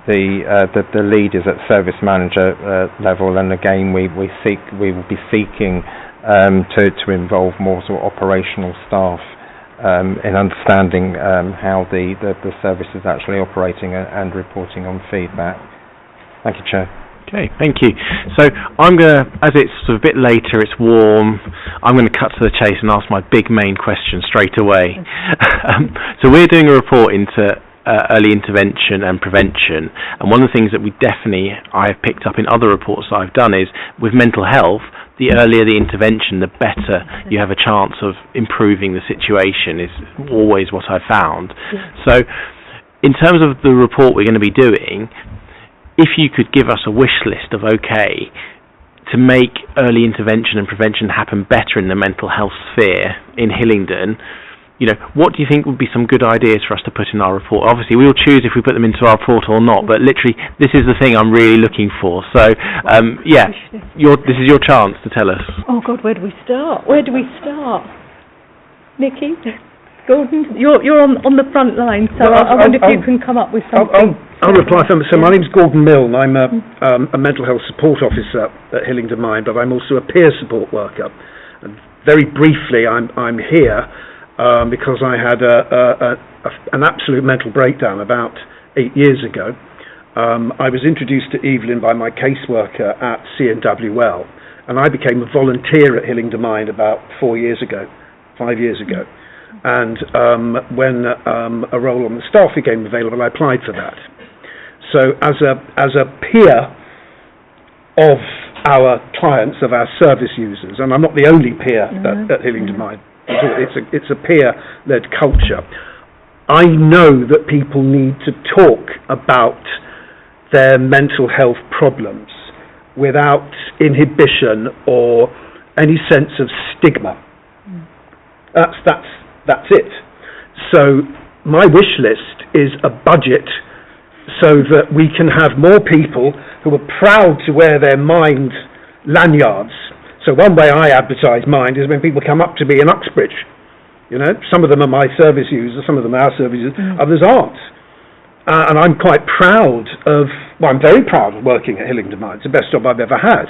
The lead is at service manager level, and again we will be seeking to involve more sort of operational staff in understanding how the service is actually operating and reporting on feedback. Thank you, Chair. Okay, thank you. So I'm going to, as it's sort of a bit later, it's warm, I'm going to cut to the chase and ask my big main question straight away. So we're doing a report into early intervention and prevention, and one of the things that I have picked up in other reports that I've done is, with mental health, the earlier the intervention, the better you have a chance of improving the situation, is always what I've found. So in terms of the report we're going to be doing, if you could give us a wish list of to make early intervention and prevention happen better in the mental health sphere in Hillingdon, what do you think would be some good ideas for us to put in our report? Obviously, we'll choose if we put them into our report or not, but literally, this is the thing I'm really looking for. So, this is your chance to tell us. Oh, God, where do we start? Nikki? Gordon? You're on the front line, so I wonder if you can come up with something. I'll reply. So my name's Gordon Milne. I'm a mental health support officer at Hillingdon Mind, but I'm also a peer support worker. And very briefly, I'm here because I had an absolute mental breakdown about 8 years ago. I was introduced to Evelyn by my caseworker at CNWL, and I became a volunteer at Hillingdon Mind about 5 years ago. And when a role on the staff became available, I applied for that. So as a peer of our clients, of our service users, and I'm not the only peer at Hillingdon Mind, it's a peer-led culture. I know that people need to talk about their mental health problems without inhibition or any sense of stigma. That's it. So my wish list is a budget so that we can have more people who are proud to wear their Mind lanyards. So one way I advertise Mind is when people come up to me in Uxbridge. You know, some of them are my service users, some of them are our service users, others aren't. And I'm quite proud I'm very proud of working at Hillingdon Mind. It's the best job I've ever had.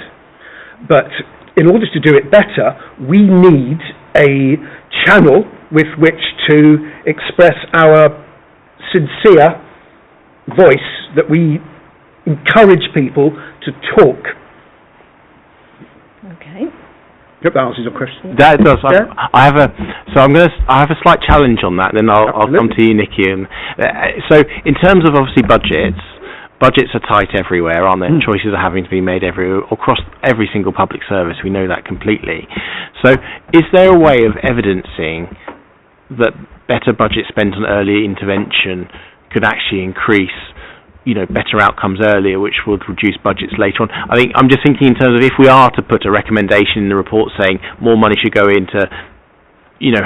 But in order to do it better, we need a channel with which to express our sincere voice, that we encourage people to talk. Okay. Hope that answers your question. That does. I have a slight challenge on that. Then I'll come to you, Nikki. And so, in terms of obviously budgets are tight everywhere, aren't there? Choices are having to be made everywhere across every single public service. We know that completely. So, is there a way of evidencing that better budget spent on early intervention could actually increase, better outcomes earlier, which would reduce budgets later on? I think I'm just thinking in terms of if we are to put a recommendation in the report saying more money should go into,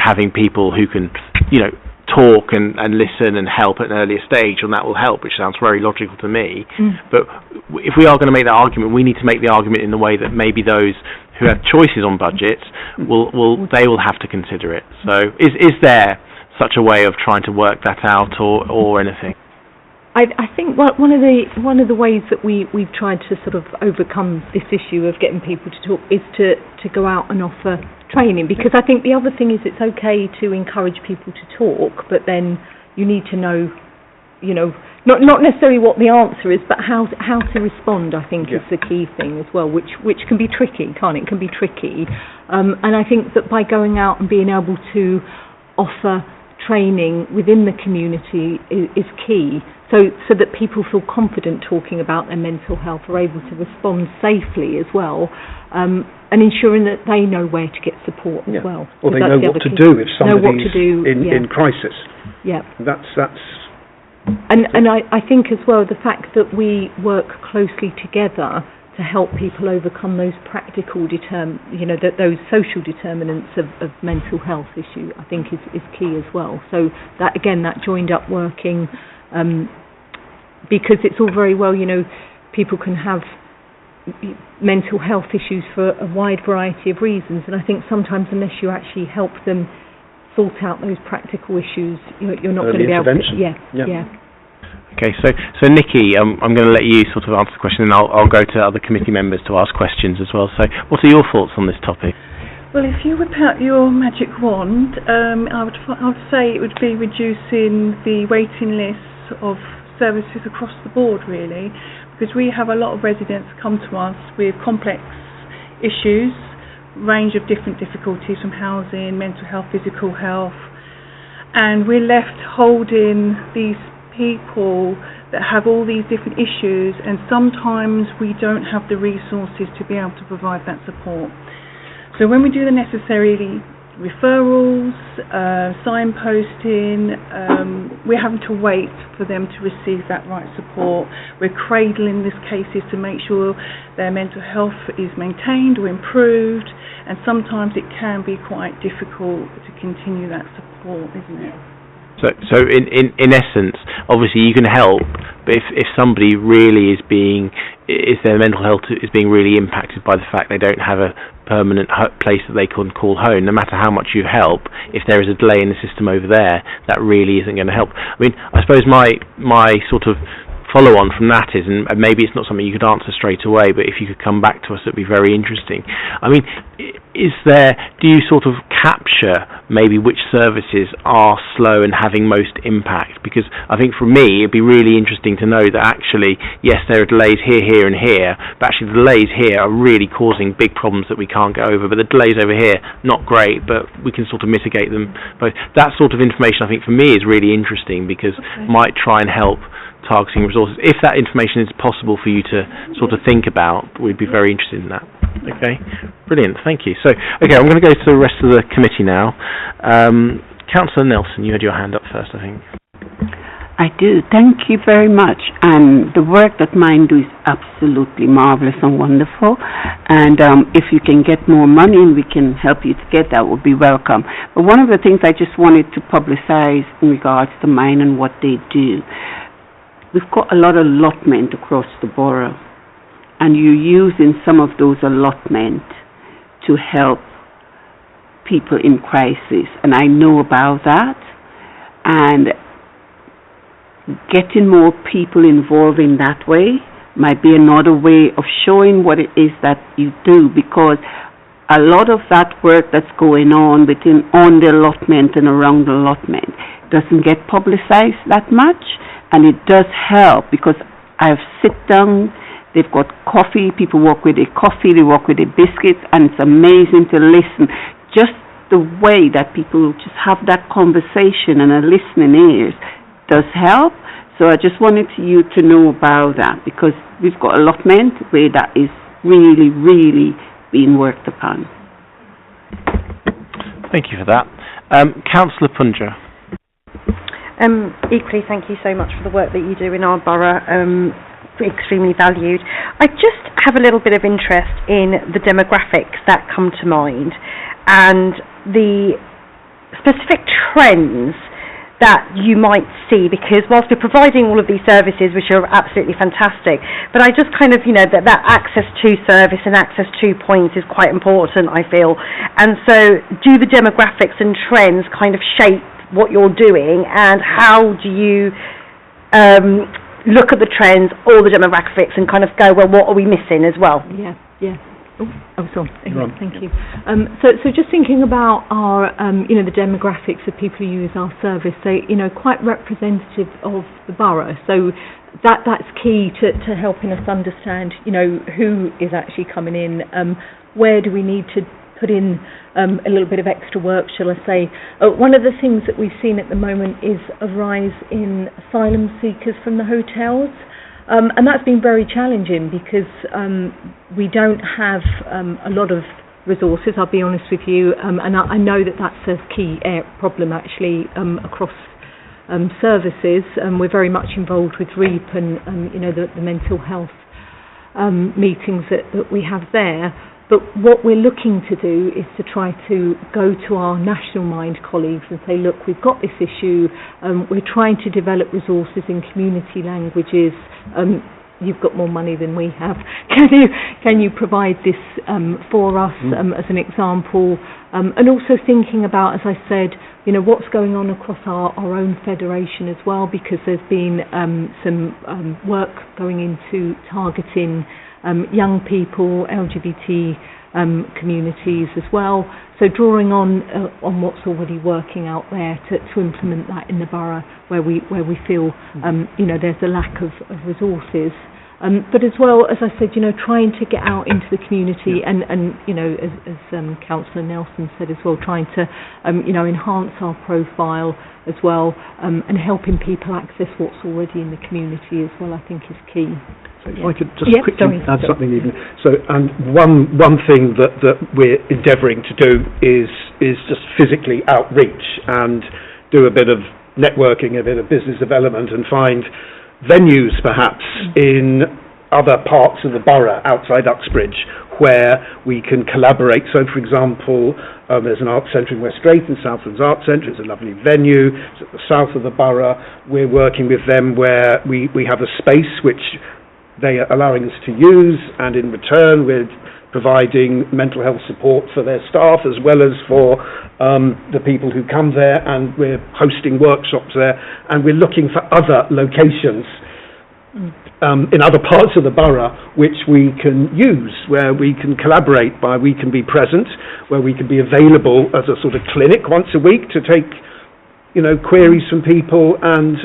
having people who can, talk and listen and help at an earlier stage, and that will help, which sounds very logical to me. But if we are going to make that argument, we need to make the argument in the way that maybe those who have choices on budgets they will have to consider it. So is there such a way of trying to work that out or anything? I think one of the ways that we've tried to sort of overcome this issue of getting people to talk is to go out and offer training, because I think the other thing is it's okay to encourage people to talk, but then you need to know, not necessarily what the answer is, but how to respond, I think, is the key thing as well, which can be tricky, can't it? It can be tricky. And I think that by going out and being able to offer training within the community is key, so that people feel confident talking about their mental health, are able to respond safely as well, and ensuring that they know where to get support as well. Or they know what to do if somebody's in crisis. Yeah. That's. And I think as well the fact that we work closely together to help people overcome those practical those social determinants of mental health issue, I think is key as well. So that joined up working, because it's all very well, people can have mental health issues for a wide variety of reasons, and I think sometimes unless you actually help them sort out those practical issues, you're not going to be able to. Yeah. Okay, so Nikki, I'm going to let you sort of answer the question, and I'll go to other committee members to ask questions as well. So, what are your thoughts on this topic? Well, if you whip out your magic wand, I would say it would be reducing the waiting lists of services across the board, really, because we have a lot of residents come to us with complex issues, range of different difficulties from housing, mental health, physical health, and we're left holding these people that have all these different issues, and sometimes we don't have the resources to be able to provide that support. So when we do the necessary referrals, signposting, we're having to wait for them to receive that right support. We're cradling these cases to make sure their mental health is maintained or improved, and sometimes it can be quite difficult to continue that support, isn't it? So in essence, obviously you can help, but if somebody really is their mental health is being really impacted by the fact they don't have a permanent place that they can call home, no matter how much you help, if there is a delay in the system over there, that really isn't going to help. I mean, I suppose my sort of follow on from that is, and maybe it's not something you could answer straight away, but if you could come back to us, it'd be very interesting. I mean, do you sort of capture maybe which services are slow and having most impact? Because I think for me, it'd be really interesting to know that actually, yes, there are delays here, and here, but actually the delays here are really causing big problems that we can't get over, but the delays over here, not great, but we can sort of mitigate them both. That sort of information, I think, for me is really interesting because might try and help targeting resources. If that information is possible for you to sort of think about, we'd be very interested in that. Okay, brilliant, thank you. So, okay, I'm going to go to the rest of the committee now. Councillor Nelson, you had your hand up first, I think. I do. Thank you very much. And the work that mine do is absolutely marvellous and wonderful. And if you can get more money and we can help you to get that, would be welcome. But one of the things I just wanted to publicise in regards to mine and what they do, we've got a lot of allotment across the borough. And you're using some of those allotment to help people in crisis. And I know about that. And getting more people involved in that way might be another way of showing what it is that you do, because a lot of that work that's going on on the allotment and around the allotment doesn't get publicized that much, and it does help because I've sit down, they've got coffee, people walk with their coffee, they walk with their biscuits, and it's amazing to listen. Just the way that people just have that conversation and are listening ears does help. So I just wanted you to know about that, because we've got allotment where that is really, really being worked upon. Thank you for that. Councillor Punja. Equally, thank you so much for the work that you do in our borough. Extremely valued. I just have a little bit of interest in the demographics that come to mind and the specific trends that you might see, because whilst we're providing all of these services, which are absolutely fantastic, but I just kind of, that access to service and access to points is quite important, I feel. And so do the demographics and trends kind of shape what you're doing, and how do you look at the trends or the demographics and kind of go, well, what are we missing as well? Yeah. Thank you. So just thinking about our, the demographics of people who use our service, they, quite representative of the borough. So that's key to helping us understand, who is actually coming in, where do we need to put in a little bit of extra work, shall I say. One of the things that we've seen at the moment is a rise in asylum seekers from the hotels. And that's been very challenging because we don't have a lot of resources, I'll be honest with you, and I know that that's a key problem actually across services. We're very much involved with REAP and the mental health meetings that we have there. But what we're looking to do is to try to go to our National Mind colleagues and say, look, we've got this issue, we're trying to develop resources in community languages, you've got more money than we have, can you provide this for us as an example, and also thinking about, as I said, what's going on across our own federation as well, because there's been some work going into targeting young people, LGBT communities as well. So drawing on what's already working out there to implement that in the borough where we feel there's a lack of resources. But as well, as I said, trying to get out into the community and as Councillor Nelson said as well, trying to enhance our profile as well, and helping people access what's already in the community as well, I think is key. So if I could just quickly add something even. So, and one thing that we're endeavouring to do is just physically outreach and do a bit of networking, a bit of business development, and find venues perhaps in other parts of the borough outside Uxbridge where we can collaborate. So, for example, there's an art centre in West Drayton, Southlands Art Centre. It's a lovely venue. It's at the south of the borough. We're working with them where we have a space which they are allowing us to use, and in return we're providing mental health support for their staff as well as for the people who come there, and we're hosting workshops there, and we're looking for other locations in other parts of the borough which we can use, where we can collaborate, by we can be present, where we can be available as a sort of clinic once a week to take, queries from people, and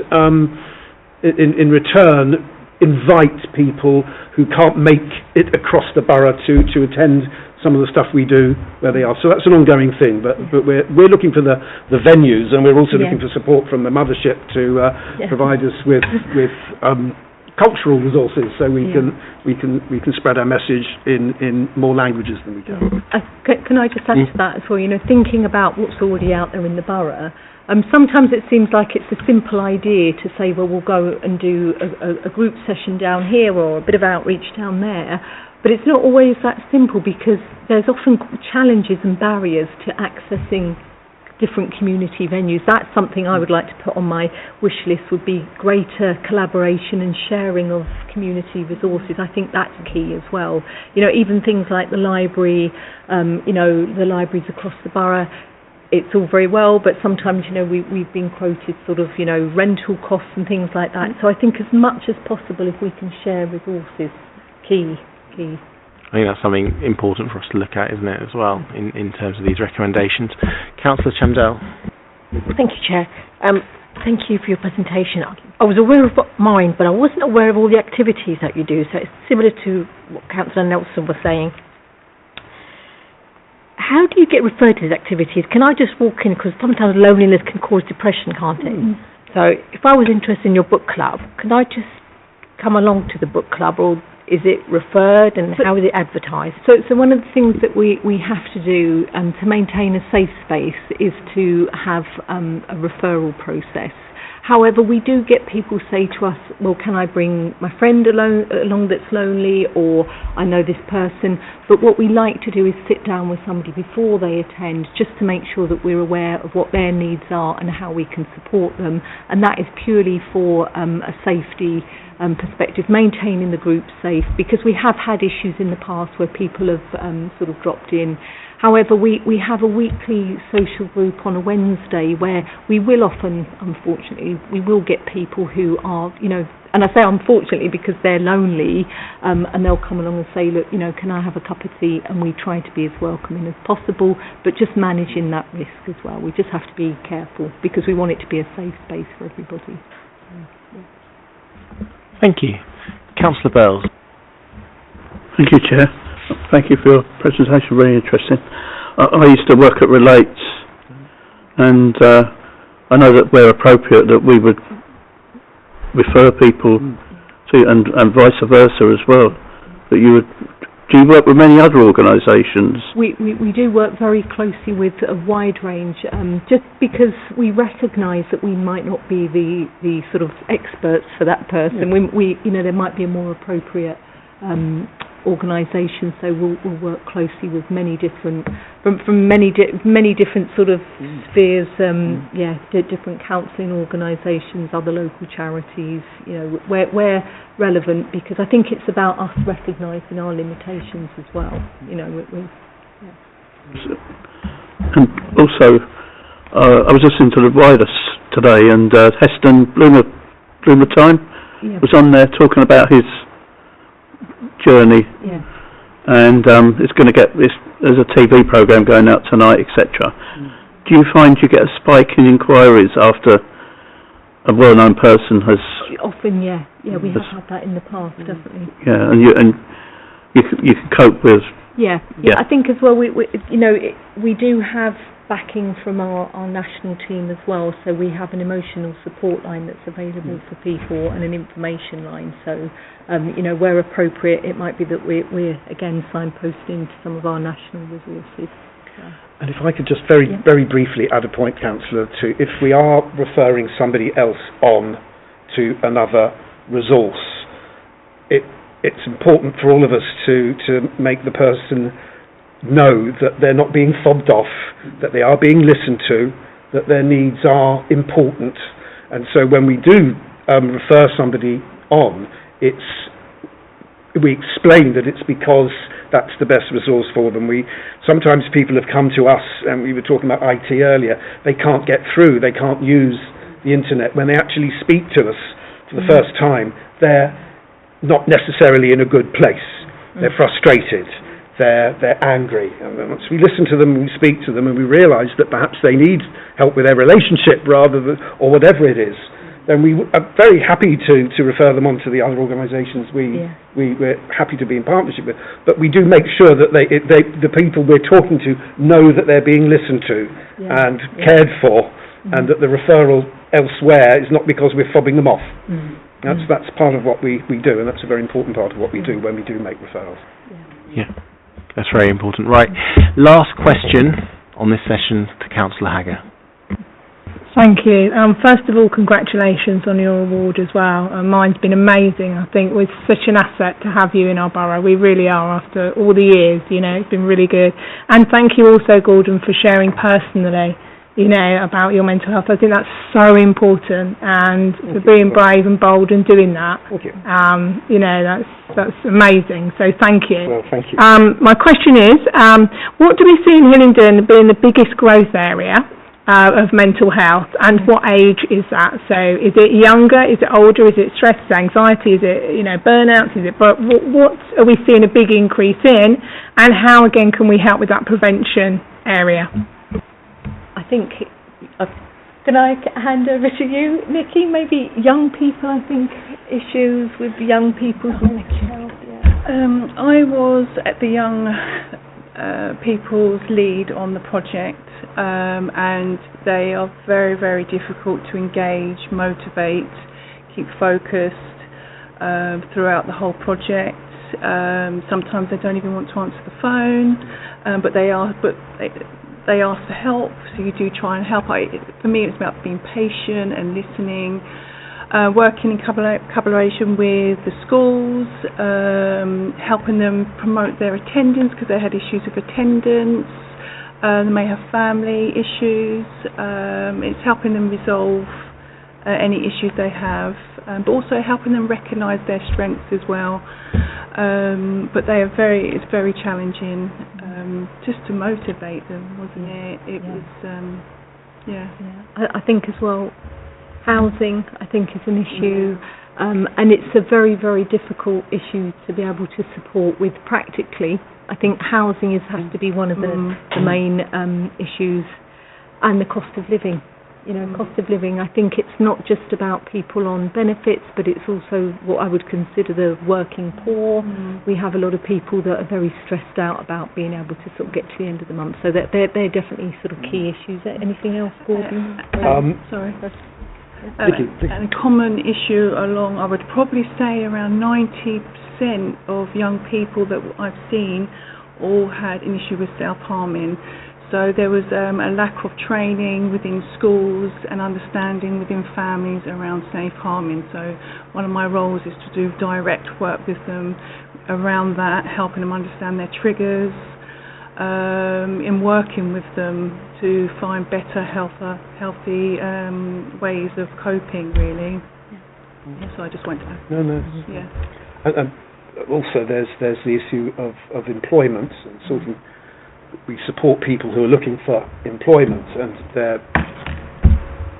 in return invite people who can't make it across the borough to attend some of the stuff we do where they are. So that's an ongoing thing, but we're looking for the venues, and we're also looking for support from the mothership to provide us with cultural resources, so we can spread our message in more languages than we can. Can I just add to that as well? Thinking about what's already out there in the borough. Sometimes it seems like it's a simple idea to say, well, we'll go and do a group session down here or a bit of outreach down there. But it's not always that simple, because there's often challenges and barriers to accessing different community venues. That's something I would like to put on my wish list, would be greater collaboration and sharing of community resources. I think that's key as well. Even things like the library, the libraries across the borough, it's all very well, but sometimes, we've been quoted sort of, rental costs and things like that. So I think as much as possible, if we can share resources, key. I think that's something important for us to look at, isn't it, as well, in terms of these recommendations. Councillor Chandel. Thank you, Chair. Thank you for your presentation. I was aware of mine, but I wasn't aware of all the activities that you do, so it's similar to what Councillor Nelson was saying. How do you get referred to these activities? Can I just walk in? Because sometimes loneliness can cause depression, can't it? So if I was interested in your book club, can I just come along to the book club, or is it referred, and how is it advertised? So one of the things that we have to do to maintain a safe space is to have a referral process. However, we do get people say to us, well, can I bring my friend along that's lonely, or I know this person? But what we like to do is sit down with somebody before they attend, just to make sure that we're aware of what their needs are and how we can support them. And that is purely for a safety perspective, maintaining the group safe, because we have had issues in the past where people have sort of dropped in. However, we have a weekly social group on a Wednesday where we will often, unfortunately, we will get people who are, and I say unfortunately because they're lonely, and they'll come along and say, look, can I have a cup of tea? And we try to be as welcoming as possible, but just managing that risk as well. We just have to be careful, because we want it to be a safe space for everybody. Thank you. Councillor Bells. Thank you, Chair. Thank you for your presentation, very interesting. I used to work at Relates, and I know that where appropriate that we would refer people to, and vice versa as well. That you would. Do you work with many other organisations? We do work very closely with a wide range, just because we recognise that we might not be the sort of experts for that person. We there might be a more appropriate organisation, so we'll work closely with many different from many different sort of spheres, different counselling organisations, other local charities, where relevant, because I think it's about us recognising our limitations as well. And also, I was listening to the wireless today, and Heston Bloomer Time was on there talking about his journey, and it's going to get this. There's a TV programme going out tonight, etc. Do you find you get a spike in inquiries after a well-known person has? Often, we have had that in the past, definitely. Yeah, and you can cope with. Yeah. I think as well, we do have backing from our national team as well, so we have an emotional support line that's available for people, and an information line, so where appropriate it might be that we're again signposting to some of our national resources. And if I could just very briefly add a point, Councillor, to if we are referring somebody else on to another resource, it's important for all of us to make the person know that they're not being fobbed off, that they are being listened to, that their needs are important. And so when we do refer somebody on, we explain that it's because that's the best resource for them. Sometimes people have come to us, and we were talking about IT earlier, they can't get through, they can't use the internet. When they actually speak to us, for the first time, they're not necessarily in a good place. They're frustrated. They're angry. And once we listen to them, we speak to them, and we realise that perhaps they need help with their relationship rather than, or whatever it is, then we are very happy to refer them on to the other organisations we're happy to be in partnership with. But we do make sure that the people we're talking to know that they're being listened to and cared for, and that the referral elsewhere is not because we're fobbing them off. That's part of what we do, and that's a very important part of what we do when we do make referrals. Yeah, that's very important. Right, last question on this session to Councillor Hagger. Thank you. First of all, congratulations on your award as well. Mine's been amazing. I think we're such an asset to have you in our borough. We really are, after all the years, it's been really good. And thank you also, Gordon, for sharing personally, about your mental health. I think that's so important, and for being brave and bold and doing that. Thank you. That's amazing. So thank you. Well, thank you. My question is, what do we see in Hillingdon being the biggest growth area of mental health, and what age is that? So is it younger, is it older, is it stress, anxiety, is it burnouts, but what are we seeing a big increase in, and how again can we help with that prevention area? I think can I hand over to you, Nikki? Maybe young people, I think, issues with young people's mental health. I was at the young people's lead on the project, and they are very, very difficult to engage, motivate, keep focused throughout the whole project. Sometimes they don't even want to answer the phone, but they ask for help, so you do try and help. For me, it's about being patient and listening, working in collaboration with the schools, helping them promote their attendance because they had issues with attendance. They may have family issues. It's helping them resolve any issues they have, but also helping them recognise their strengths as well. But it's very challenging just to motivate them, wasn't it? It was, I think as well, housing, I think, is an issue, and it's a very, very difficult issue to be able to support with practically. I think housing has to be one of the main issues, and the cost of living. Cost of living, I think it's not just about people on benefits, but it's also what I would consider the working poor. We have a lot of people that are very stressed out about being able to sort of get to the end of the month, so that they're definitely sort of key issues. Anything else, Gordon? Sorry. And a common issue along, I would probably say around 90% of young people that I've seen all had an issue with self-harming. So there was a lack of training within schools and understanding within families around safe harming. So one of my roles is to do direct work with them around that, helping them understand their triggers, in working with them to find better, healthy ways of coping, really. So I just went to that. No. Yeah. And also there's the issue of employment and sort of. We support people who are looking for employment, and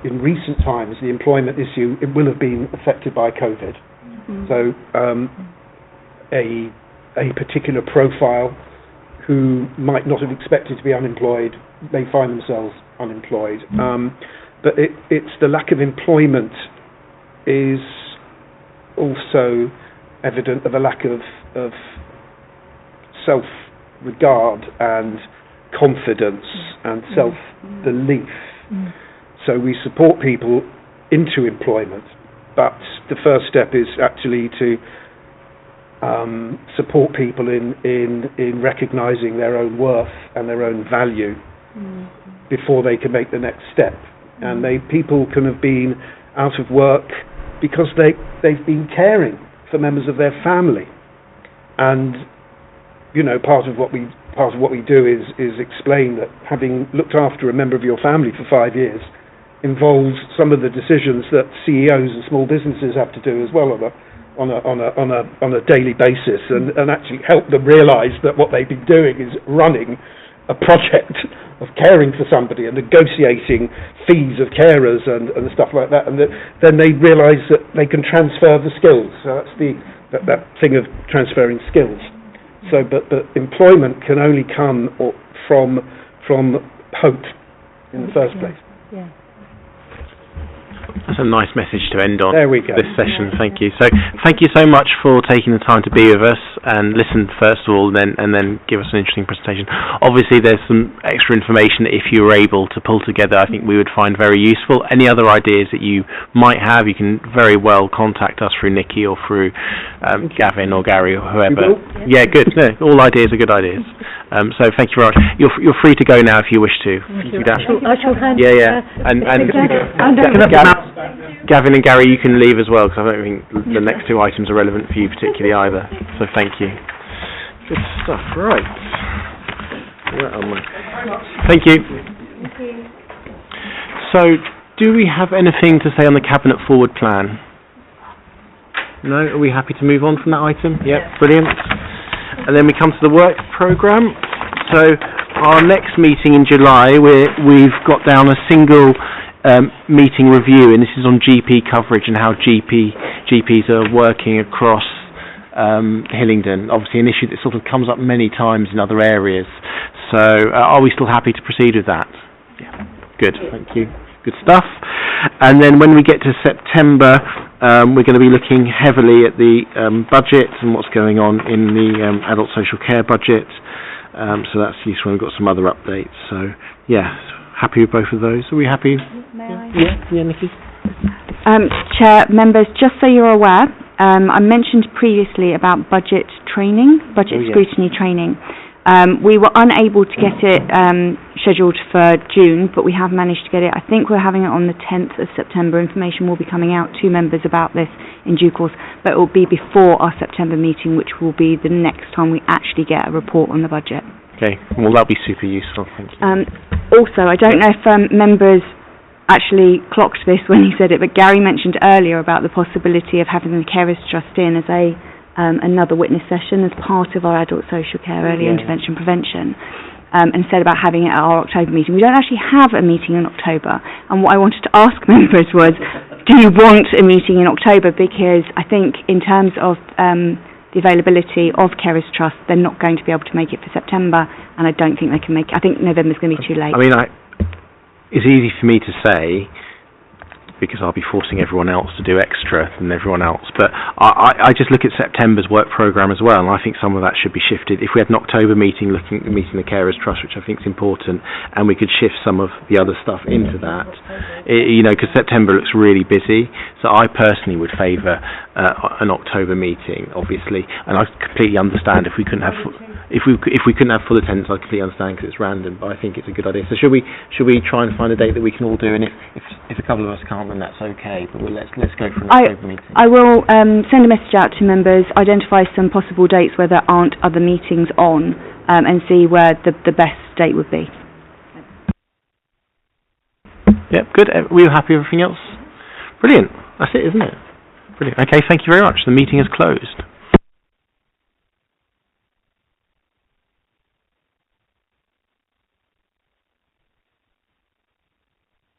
in recent times the employment issue, it will have been affected by COVID. So a particular profile who might not have expected to be unemployed may find themselves unemployed. But it's the lack of employment is also evident of a lack of self-regard and confidence and self-belief. So we support people into employment, but the first step is actually to support people in recognising their own worth and their own value before they can make the next step. And people can have been out of work because they've been caring for members of their family, and part of what we do is explain that having looked after a member of your family for 5 years involves some of the decisions that CEOs and small businesses have to do as well on a daily basis, and actually help them realise that what they've been doing is running a project of caring for somebody and negotiating fees of carers and stuff like that, and then they realise that they can transfer the skills. So that's that thing of transferring skills. So, but employment can only come from hope in the first place. Yeah. That's a nice message to end on. There we go. This session. Thank you. So, thank you so much for taking the time to be with us and listen first of all, and then give us an interesting presentation. Obviously, there's some extra information that if you were able to pull together, I think we would find very useful. Any other ideas that you might have, you can very well contact us through Nikki or through Gavin or Gary or whoever. Yeah, good. No, all ideas are good ideas. So, thank you very much. You're free to go now if you wish to. Thank you. I shall hand. Yeah. And Gavin and Gary, you can leave as well, because I don't think the next two items are relevant for you particularly either. So thank you. Good stuff. Right. Where am I? Thank you. So, do we have anything to say on the Cabinet Forward Plan? No? Are we happy to move on from that item? Yep. Brilliant. And then we come to the work programme. So, our next meeting in July, we've got down a single meeting review, and this is on GP coverage and how GPs are working across Hillingdon. Obviously an issue that sort of comes up many times in other areas. So are we still happy to proceed with that? Yeah. Good, thank you. Good stuff. And then when we get to September, we're going to be looking heavily at the budget and what's going on in the adult social care budget. So that's useful. We've got some other updates. So yeah, happy with both of those. Are we happy? Yeah, Nikki. Chair, members, just so you're aware, I mentioned previously about budget training, scrutiny training. We were unable to get it scheduled for June, but we have managed to get it. I think we're having it on the 10th of September. Information will be coming out to members about this in due course, but it will be before our September meeting, which will be the next time we actually get a report on the budget. Okay, well that'll be super useful, thank you. Also, I don't know if members actually clocked this when he said it, but Gary mentioned earlier about the possibility of having the Carers Trust in as another witness session as part of our adult social care early intervention prevention, and said about having it at our October meeting. We don't actually have a meeting in October, and what I wanted to ask members was, do you want a meeting in October? Because I think in terms of the availability of Carers Trust, they're not going to be able to make it for September, and I don't think they can make it. I think November's going to be too late. I mean, it's easy for me to say, because I'll be forcing everyone else to do extra than everyone else, but I just look at September's work programme as well, and I think some of that should be shifted. If we had an October meeting looking at meeting the Carers Trust, which I think is important, and we could shift some of the other stuff into that, because September looks really busy, so I personally would favour an October meeting, obviously, and I completely understand if we couldn't have if we couldn't have full attendance, I completely understand because it's random, but I think it's a good idea. So should we try and find a date that we can all do, and if a couple of us can't, then that's okay, but let's go for an October meeting. I will send a message out to members, identify some possible dates where there aren't other meetings on, and see where the best date would be. Yep, good. Were you happy with everything else? Brilliant. That's it, isn't it? Brilliant. Okay, thank you very much. The meeting is closed.